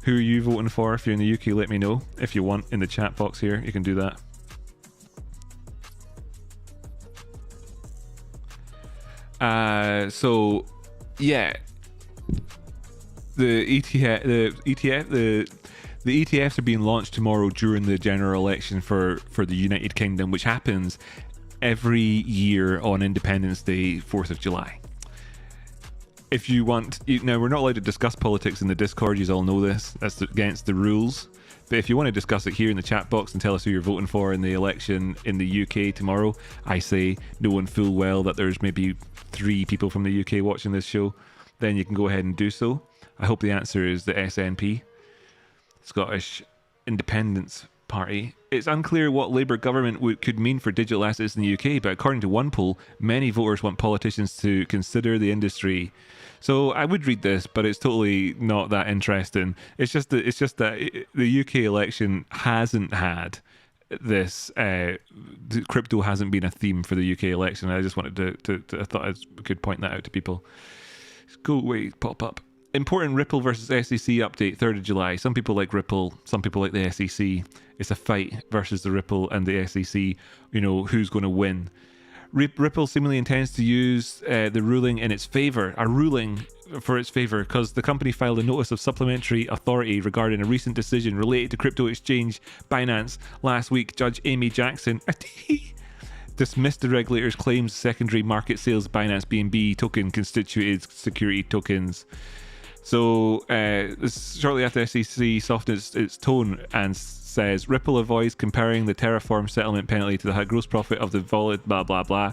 Who are you voting for? If you're in the UK, let me know. If you want, in the chat box here, you can do that. So yeah, the ETFs are being launched tomorrow during the general election for the United Kingdom, which happens every year on Independence Day, 4th of July. If you want, now we're not allowed to discuss politics in the Discord, you all know this, that's against the rules. But if you want to discuss it here in the chat box and tell us who you're voting for in the election in the UK tomorrow, I say, knowing full well that there's maybe 3 people from the UK watching this show, then you can go ahead and do so. I hope the answer is the SNP, Scottish Independence Party. It's unclear what Labour government could mean for digital assets in the UK, but according to one poll, many voters want politicians to consider the industry. So I would read this, but it's totally not that interesting. It's just that the UK election hasn't had this. Crypto hasn't been a theme for the UK election. I just wanted to I thought I could point that out to people. Go away, pop up. Important Ripple versus SEC update, 3rd of July. Some people like Ripple, some people like the SEC. It's a fight versus the Ripple and the SEC. You know, who's going to win? Ripple seemingly intends to use the ruling in its favor, a ruling for its favor, because the company filed a notice of supplementary authority regarding a recent decision related to crypto exchange Binance. Last week, Judge Amy Jackson dismissed the regulator's claims secondary market sales Binance BNB token constituted security tokens. So shortly after SEC softened its tone and says Ripple avoids comparing the Terraform settlement penalty to the gross profit of the wallet, blah blah blah.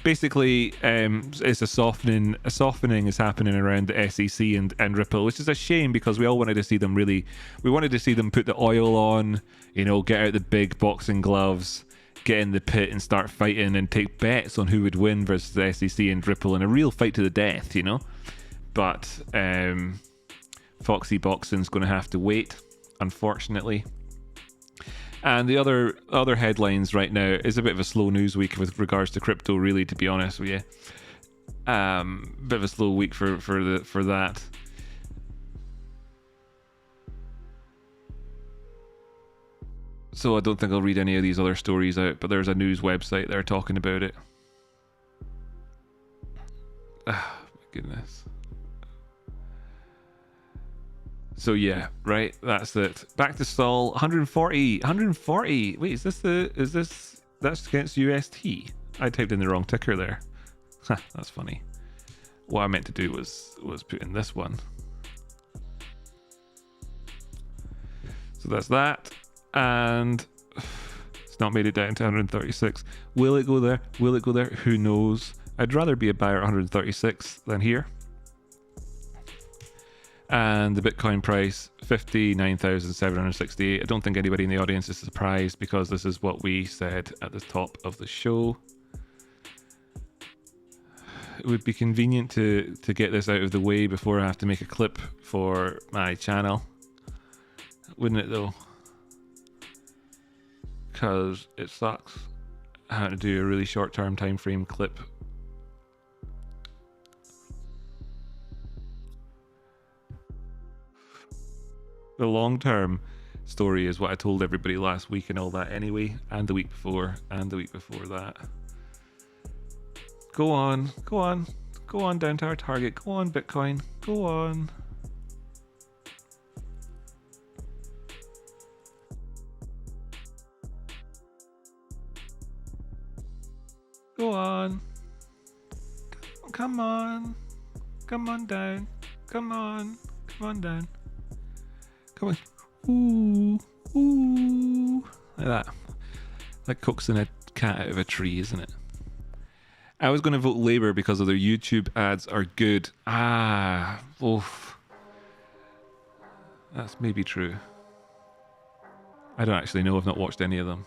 Basically, it's a softening is happening around the SEC and Ripple, which is a shame because we all wanted to see them put the oil on, you know, get out the big boxing gloves, get in the pit and start fighting and take bets on who would win versus the SEC and Ripple in a real fight to the death, you know. But Foxy Boxing's going to have to wait, unfortunately. And the other headlines right now is a bit of a slow news week with regards to crypto, really, to be honest with you. Bit of a slow week for that. So I don't think I'll read any of these other stories out, but there's a news website there talking about it. Ah, my goodness. So yeah, right, that's it. Back to Sol, 140. Wait, that's against UST? I typed in the wrong ticker there. That's funny. What I meant to do was put in this one. So that's that. And it's not made it down to 136. Will it go there? Will it go there? Who knows? I'd rather be a buyer at 136 than here. And the Bitcoin price, 59,768. I don't think anybody in the audience is surprised because this is what we said at the top of the show. It would be convenient to get this out of the way before I have to make a clip for my channel. Wouldn't it though? Because it sucks having to do a really short-term time frame clip. The long-term story is what I told everybody last week and all that anyway, and the week before, and the week before that. Go on, go on, go on down to our target. Go on, Bitcoin, go on. Go on. Come on. Come on down. Come on. Come on down. Come on. Ooh. Ooh. Like that. Like coaxing a cat out of a tree, isn't it? I was going to vote Labour because of their YouTube ads are good. Ah. Oof. That's maybe true. I don't actually know. I've not watched any of them.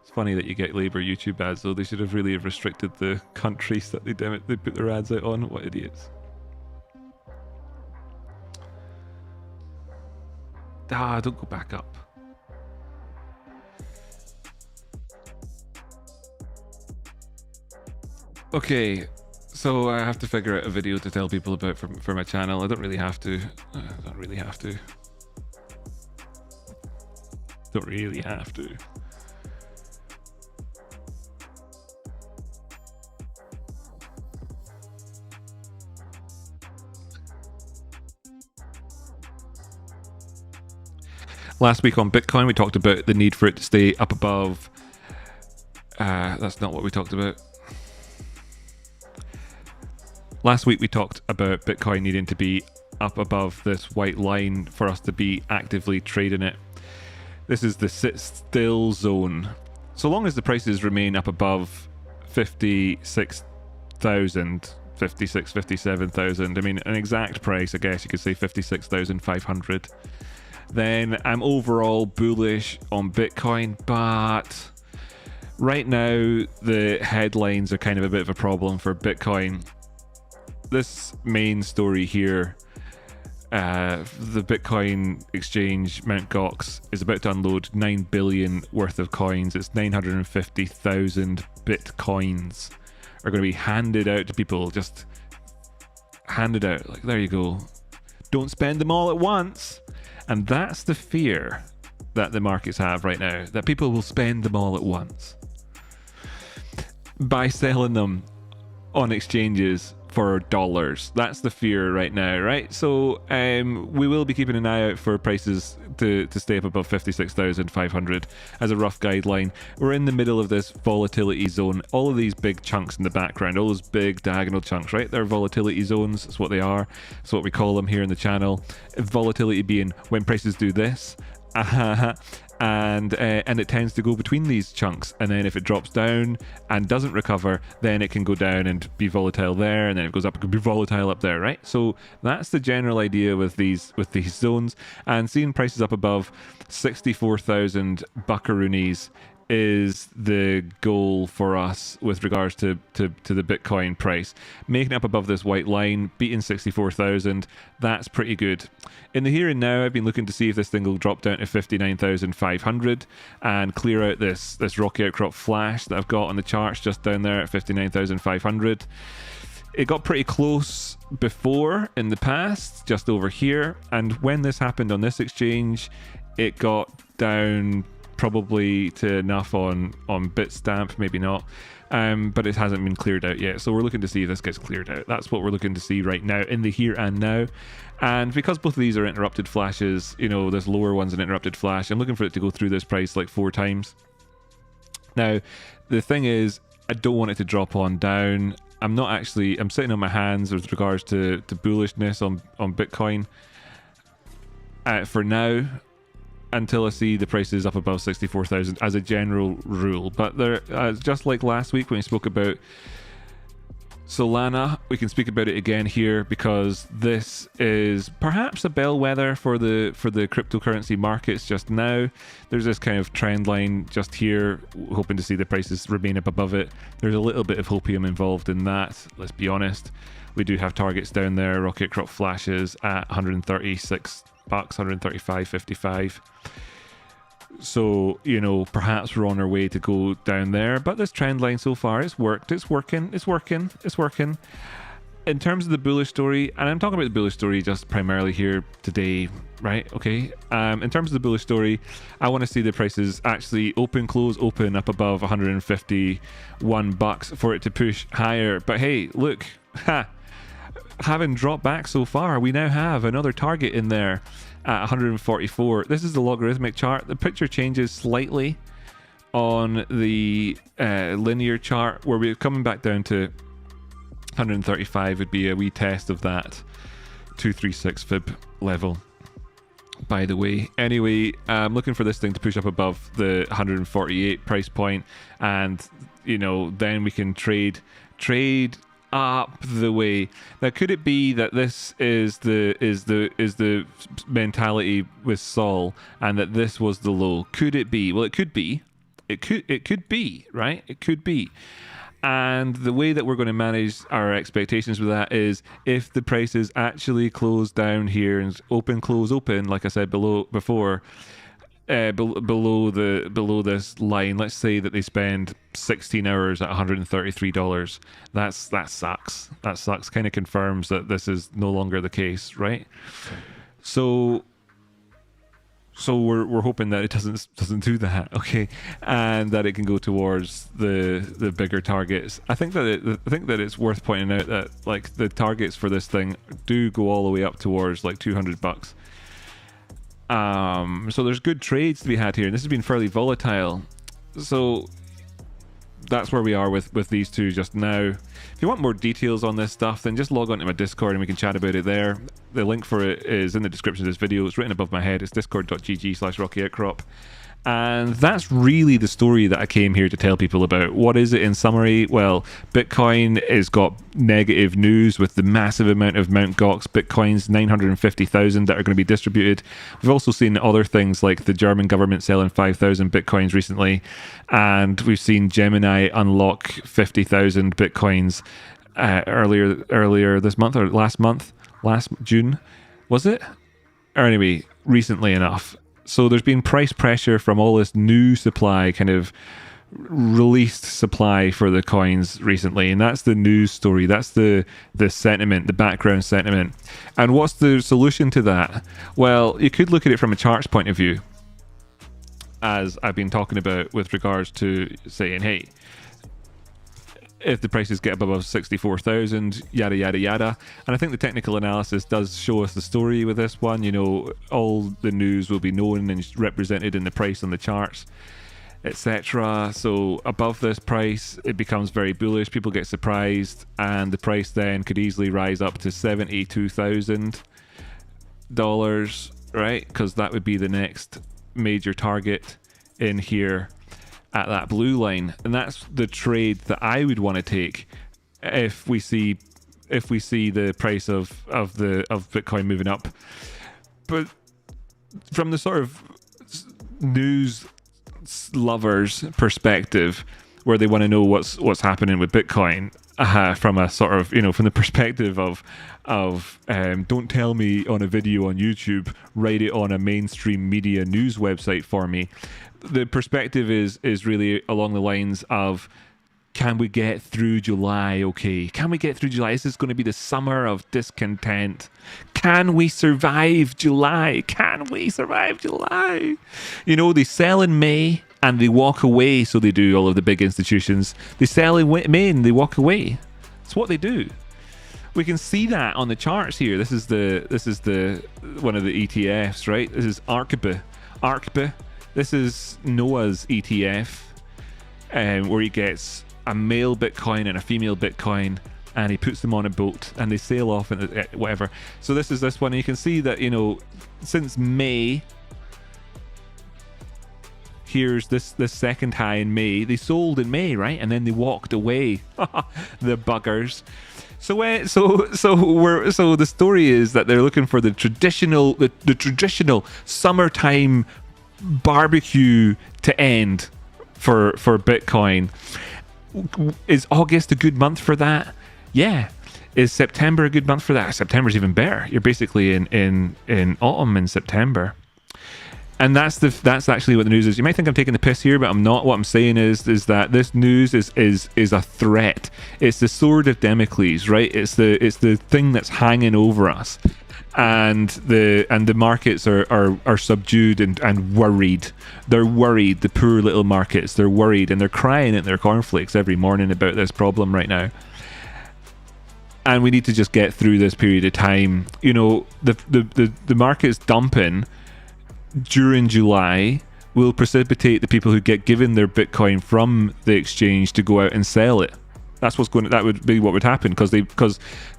It's funny that you get Labour YouTube ads, though. They should have really restricted the countries that they put their ads out on. What idiots. Don't go back up. Okay, so I have to figure out a video to tell people about for my channel. I don't really have to. Don't really have to. Last week on Bitcoin, we talked about the need for it to stay up above. That's not what we talked about. Last week, we talked about Bitcoin needing to be up above this white line for us to be actively trading it. This is the sit still zone. So long as the prices remain up above 56,000, 56, 57,000, I mean, an exact price, I guess you could say 56,500. Then I'm overall bullish on Bitcoin, but right now the headlines are kind of a bit of a problem for Bitcoin. This main story here, the Bitcoin exchange Mt. Gox is about to unload 9 billion worth of coins. It's 950,000 Bitcoins are going to be handed out to people, just handed out. Like, there you go. Don't spend them all at once. And that's the fear that the markets have right now, that people will spend them all at once by selling them on exchanges for dollars. That's the fear right now, right? So we will be keeping an eye out for prices to stay up above 56,500 as a rough guideline. We're in the middle of this volatility zone. All of these big chunks in the background, all those big diagonal chunks, right? They're volatility zones. That's what they are. That's what we call them here in the channel. Volatility being when prices do this. And it tends to go between these chunks, and then if it drops down and doesn't recover, then it can go down and be volatile there, and then it goes up, it could be volatile up there, right? So that's the general idea with these zones. And seeing prices up above 64,000 buckaroonies is the goal for us with regards to the Bitcoin price. Making up above this white line, beating 64,000, that's pretty good. In the here and now, I've been looking to see if this thing will drop down to 59,500 and clear out this rocky outcrop flash that I've got on the charts just down there at 59,500. It got pretty close before in the past, just over here, and when this happened on this exchange, it got down probably to enough on Bitstamp, maybe not, but it hasn't been cleared out yet. So we're looking to see if this gets cleared out. That's what we're looking to see right now in the here and now. And because both of these are interrupted flashes, you know, this lower one's an interrupted flash, I'm looking for it to go through this price like 4 times. Now, the thing is, I don't want it to drop on down. I'm sitting on my hands with regards to bullishness on Bitcoin for now, until I see the prices up above 64,000 as a general rule. But there, just like last week when we spoke about Solana, we can speak about it again here because this is perhaps a bellwether for the cryptocurrency markets just now. There's this kind of trend line just here, hoping to see the prices remain up above it. There's a little bit of hopium involved in that, let's be honest. We do have targets down there, rocket crop flashes at 136 bucks, 135.55. So, you know, perhaps we're on our way to go down there, but this trend line so far, it's worked, it's working. In terms of the bullish story, and I'm talking about the bullish story just primarily here today, right? Okay. In terms of the bullish story, I want to see the prices actually close open up above 151 bucks for it to push higher. But hey, look, having dropped back so far, we now have another target in there at 144. This is the logarithmic chart. The picture changes slightly on the linear chart, where we're coming back down to 135 would be a wee test of that 236 fib level, by the way. Anyway, I'm looking for this thing to push up above the 148 price point, and you know, then we can trade up the way. Now, could it be that this is the mentality with Sol, and that this was the low? Could it be? Well, it could be, It could be, right? It could be. And the way that we're going to manage our expectations with that is if the prices actually close down here and close open, like I said before, below this line. Let's say that they spend 16 hours at $133. That sucks. That sucks. Kind of confirms that this is no longer the case, right? So we're hoping that it doesn't do that, okay, and that it can go towards the bigger targets. I think that it's worth pointing out that like the targets for this thing do go all the way up towards like $200. So there's good trades to be had here, and this has been fairly volatile. So that's where we are with these two just now. If you want more details on this stuff, then just log on to my Discord and we can chat about it there. The link for it is in the description of this video. It's written above my head. It's discord.gg/rockyoutcrop. And that's really the story that I came here to tell people about. What is it in summary? Well, Bitcoin has got negative news with the massive amount of Mt. Gox Bitcoins, 950,000 that are going to be distributed. We've also seen other things like the German government selling 5,000 Bitcoins recently. And we've seen Gemini unlock 50,000 Bitcoins earlier this month, or last June, was it? Or anyway, recently enough. So there's been price pressure from all this new supply, kind of released supply for the coins recently, and that's the news story. That's the sentiment, the background sentiment. And what's the solution to that? Well, you could look at it from a charts point of view, as I've been talking about with regards to saying, hey, if the prices get above 64,000, yada yada yada. And I think the technical analysis does show us the story with this one. You know, all the news will be known and represented in the price on the charts, etc. So above this price, it becomes very bullish. People get surprised, and the price then could easily rise up to $72,000, right? Because that would be the next major target in here at that blue line, and that's the trade that I would want to take if we see the price of Bitcoin moving up. But from the sort of news lovers perspective, where they want to know what's happening with Bitcoin, from a sort of, you know, from the perspective of don't tell me on a video on YouTube, write it on a mainstream media news website for me. The perspective is really along the lines of, can we get through July? Okay, can we get through July? This is going to be the summer of discontent. Can we survive July? Can we survive July? You know, they sell in May and they walk away. So they do, all of the big institutions. They sell in May and they walk away. That's what they do. We can see that on the charts here. This is the one of the ETFs, right? This is ARKB. This is Noah's ETF, where he gets a male Bitcoin and a female Bitcoin, and he puts them on a boat and they sail off and whatever. So this is this one. And you can see that, you know, since May, here's this second high in May. They sold in May, right? And then they walked away. The buggers. So the story is that they're looking for the traditional summertime barbecue to end for Bitcoin. Is August a good month for that? Yeah. Is September a good month for that? September's even better. You're basically in autumn in September. And that's actually what the news is. You might think I'm taking the piss here, but I'm not. What I'm saying is that this news is a threat. It's the sword of Damocles, right? It's the thing that's hanging over us. And the markets are subdued and worried. They're worried, the poor little markets. They're worried, and they're crying at their cornflakes every morning about this problem right now. And we need to just get through this period of time. You know, the market's dumping during July will precipitate the people who get given their Bitcoin from the exchange to go out and sell it. That would be what would happen, because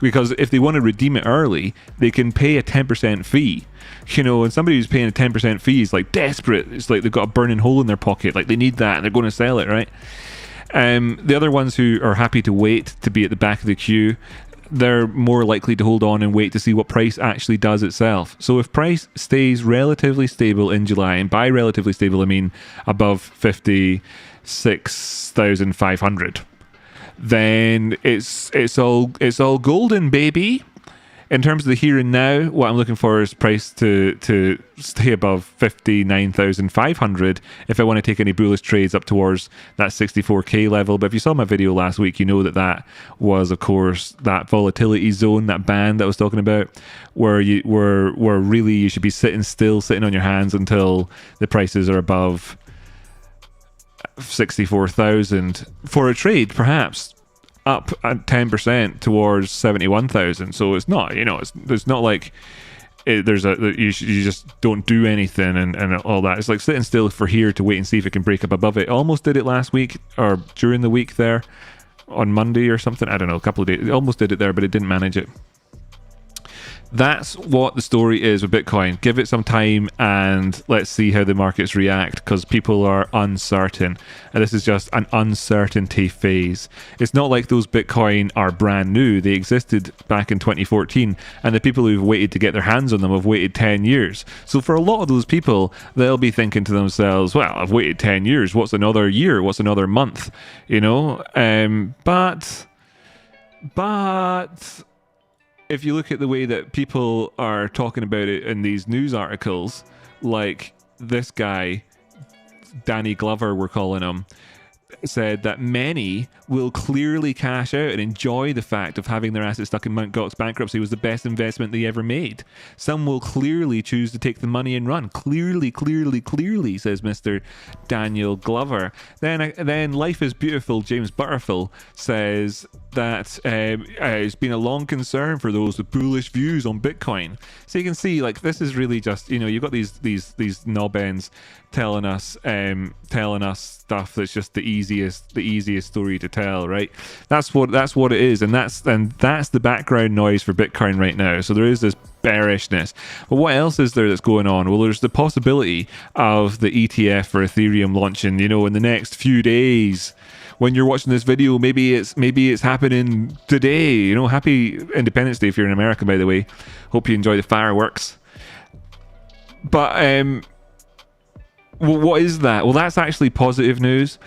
if they want to redeem it early, they can pay a 10% fee. You know, and somebody who's paying a 10% fee is like desperate. It's like they've got a burning hole in their pocket, like they need that and they're going to sell it, right? The other ones who are happy to wait to be at the back of the queue, they're more likely to hold on and wait to see what price actually does itself. So if price stays relatively stable in July, and by relatively stable I mean above 56,500, then it's all golden, baby. In terms of the here and now, what I'm looking for is price to stay above 59,500 if I want to take any bullish trades up towards that 64k level. But if you saw my video last week, you know that was, of course, that volatility zone, that band that I was talking about, where really you should be sitting on your hands until the prices are above 64,000 for a trade, perhaps up at 10% towards 71,000. So it's not, it's not like you just don't do anything and all that. It's like sitting still for here to wait and see if it can break up above it. Almost did it last week or during the week there on Monday or something. I don't know, a couple of days. It almost did it there, but it didn't manage it. That's what the story is with Bitcoin. Give it some time and let's see how the markets react, because people are uncertain. And this is just an uncertainty phase. It's not like those Bitcoin are brand new. They existed back in 2014, and the people who've waited to get their hands on them have waited 10 years. So for a lot of those people, they'll be thinking to themselves, well, I've waited 10 years. What's another year? What's another month? But if you look at the way that people are talking about it in these news articles, like this guy, Danny Glover, we're calling him, said that many will clearly cash out and enjoy the fact of having their assets stuck in Mt. Gox bankruptcy was the best investment they ever made. Some will clearly choose to take the money and run. Clearly, says Mr. Daniel Glover. Then Life is Beautiful, James Butterfield, says that it's been a long concern for those with bullish views on Bitcoin. So you can see, like, this is really just, you've got these knob ends telling us stuff that's just the easiest story to tell, right? That's what it is, and that's the background noise for Bitcoin right now. So there is this bearishness. But what else is there that's going on? Well, there's the possibility of the ETF for Ethereum launching, in the next few days. When you're watching this video, maybe it's happening today. Happy Independence Day if you're in America, by the way. Hope you enjoy the fireworks. But what is that? Well, that's actually positive news.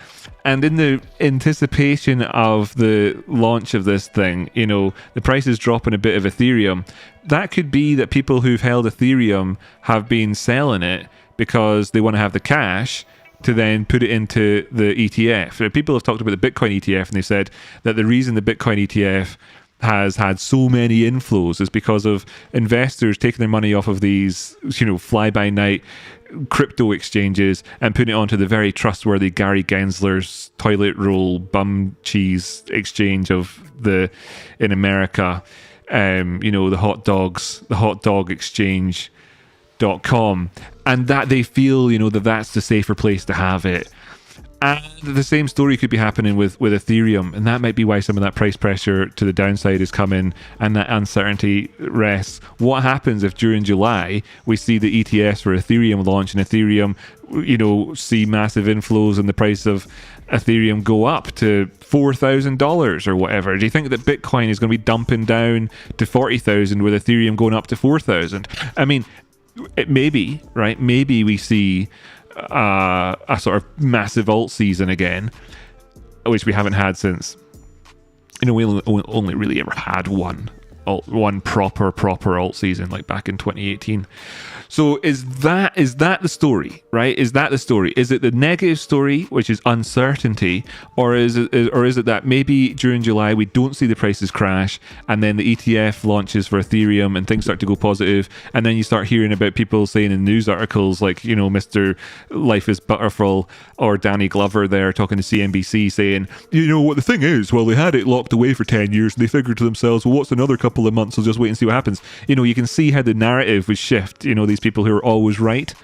And in the anticipation of the launch of this thing, the price is dropping a bit of Ethereum. That could be that people who've held Ethereum have been selling it because they want to have the cash to then put it into the ETF. People have talked about the Bitcoin ETF, and they said that the reason the Bitcoin ETF has had so many inflows is because of investors taking their money off of these, fly-by-night crypto exchanges and putting it onto the very trustworthy Gary Gensler's toilet roll bum cheese exchange in America, the hot dog exchange.com, and that they feel, that's the safer place to have it. And the same story could be happening with Ethereum, and that might be why some of that price pressure to the downside is coming and that uncertainty rests. What happens if during July we see the ETFs for Ethereum launch and Ethereum, see massive inflows and the price of Ethereum go up to $4,000 or whatever? Do you think that Bitcoin is going to be dumping down to 40,000 with Ethereum going up to 4,000? I mean, it may be, right? Maybe we see a sort of massive alt season again, which we haven't had since, we only really ever had one proper alt season, like back in 2018. So is that the story, right? Is that the story? Is it the negative story, which is uncertainty, or is it that maybe during July we don't see the prices crash, and then the ETF launches for Ethereum and things start to go positive, and then you start hearing about people saying in news articles like, Mr. Life is Butterful or Danny Glover there talking to CNBC saying, what the thing is, well, they had it locked away for 10 years and they figured to themselves, well, what's another couple of months? I'll just wait and see what happens. You can see how the narrative would shift, these people who are always right.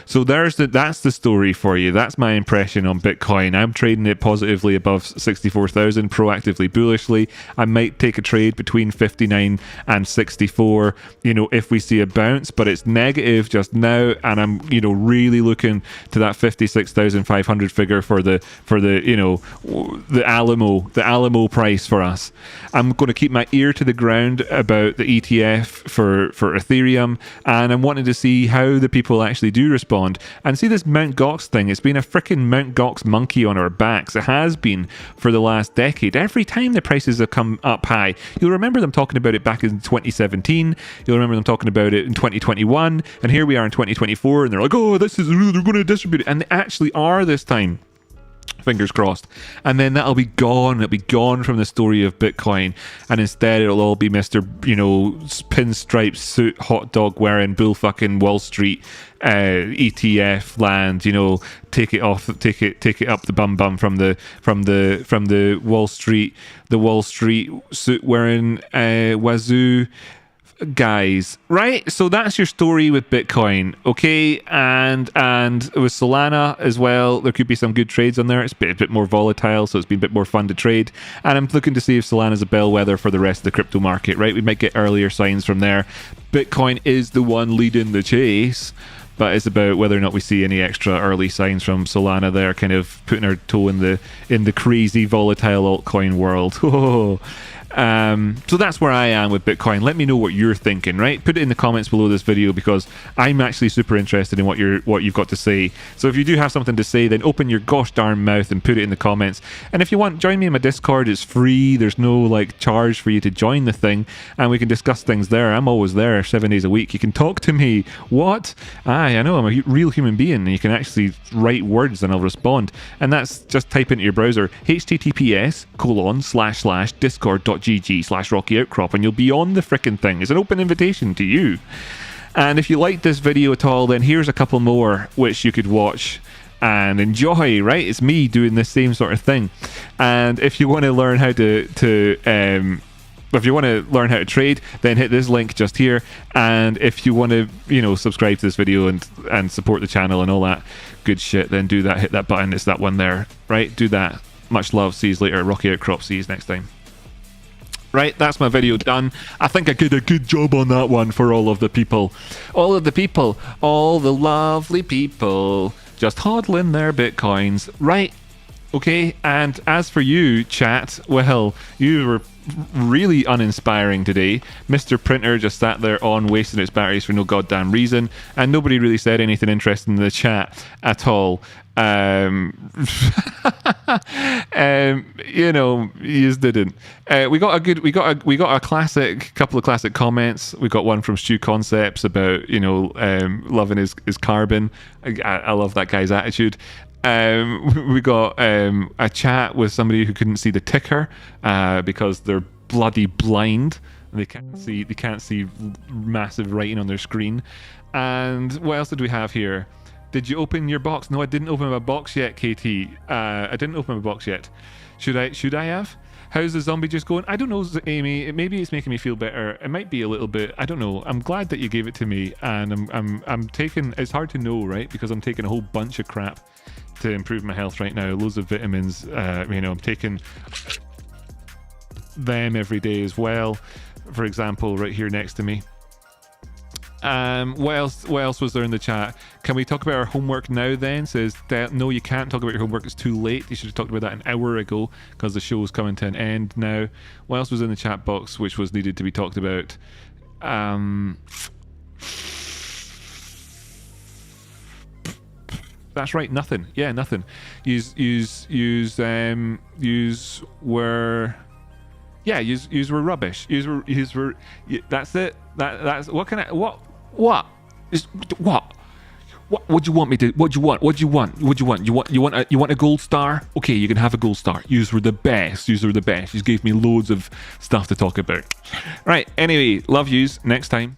So that's the story for you. That's my impression on Bitcoin. I'm trading it positively above 64,000, proactively bullishly. I might take a trade between 59 and 64, you know, if we see a bounce, but it's negative just now, and I'm, you know, really looking to that 56,500 figure for the you know, the Alamo price for us. I'm going to keep my ear to the ground about the ETF for Ethereum, and I'm wanting to see how the people actually do respond. And see this Mt. Gox thing, it's been a freaking Mt. Gox monkey on our backs. It has been for the last decade. Every time the prices have come up high, you'll remember them talking about it back in 2017, you'll remember them talking about it in 2021, and here we are in 2024, and they're like, oh, this is, they're going to distribute it, and they actually are this time. Fingers crossed. And then that'll be gone. It'll be gone from the story of Bitcoin, and instead it'll all be Mr. you know, pinstripe suit, hot dog wearing, bull fucking Wall Street ETF land. You know, take it up the bum from the Wall Street, suit wearing wazoo guys, right? So that's your story with Bitcoin, okay? And with Solana as well, there could be some good trades on there. It's a bit more volatile, so it's been a bit more fun to trade. And I'm looking to see if Solana's a bellwether for the rest of the crypto market, right? We might get earlier signs from there. Bitcoin is the one leading the chase, but it's about whether or not we see any extra early signs from Solana there, kind of putting our toe in the crazy volatile altcoin world. So that's where I am with Bitcoin. Let me know what you're thinking, right? Put it in the comments below this video, because I'm actually super interested in what you've got to say. So if you do have something to say, then open your gosh darn mouth and put it in the comments. And if you want, join me in my Discord. It's free. There's no like charge for you to join the thing, and we can discuss things there. I'm always there 7 days a week. You can talk to me. What? I know I'm a real human being, and you can actually write words and I'll respond. And that's just type into your browser https://discord.gg/rockyoutcrop, and you'll be on the frickin' thing. It's an open invitation to you. And if you liked this video at all, then here's a couple more which you could watch and enjoy, right? It's me doing the same sort of thing. And if you want to learn how to trade, then hit this link just here. And if you want to, you know, subscribe to this video and support the channel and all that good shit, then do that. Hit that button. It's that one there, right? Do that. Much love. See you later. Rocky Outcrop. See you next time. Right, that's my video done. I think I did a good job on that one for all of the people. All the lovely people just hodling their Bitcoins. Right, okay, and as for you, chat, well, you were really uninspiring today. Mr. Printer just sat there on wasting its batteries for no goddamn reason, and nobody really said anything interesting in the chat at all. You know, you just didn't. We got a couple of classic comments. We got one from Stu Concepts about, you know, loving his carbon. I love that guy's attitude. We got a chat with somebody who couldn't see the ticker because they're bloody blind. They can't see massive writing on their screen. And what else did we have here? Did you open your box? No, I didn't open my box yet, KT. I didn't open my box yet. Should I have? How's the zombie just going? I don't know, Amy. Maybe it's making me feel better. It might be a little bit. I don't know. I'm glad that you gave it to me, and I'm taking. It's hard to know, right? Because I'm taking a whole bunch of crap to improve my health right now. Loads of vitamins. You know, I'm taking them every day as well. For example, right here next to me. What else was there in the chat? Can we talk about our homework now then? Says that no, you can't talk about your homework, it's too late. You should have talked about that an hour ago because the show is coming to an end now. What else was in the chat box which was needed to be talked about? That's right, nothing. Yeah, nothing. Use were rubbish. Use were. That's it. That's what can I what. What do you want me to? What do you want? You want a gold star? Okay, you can have a gold star. Yous were the best. You gave me loads of stuff to talk about. Right. Anyway, love yous. Next time.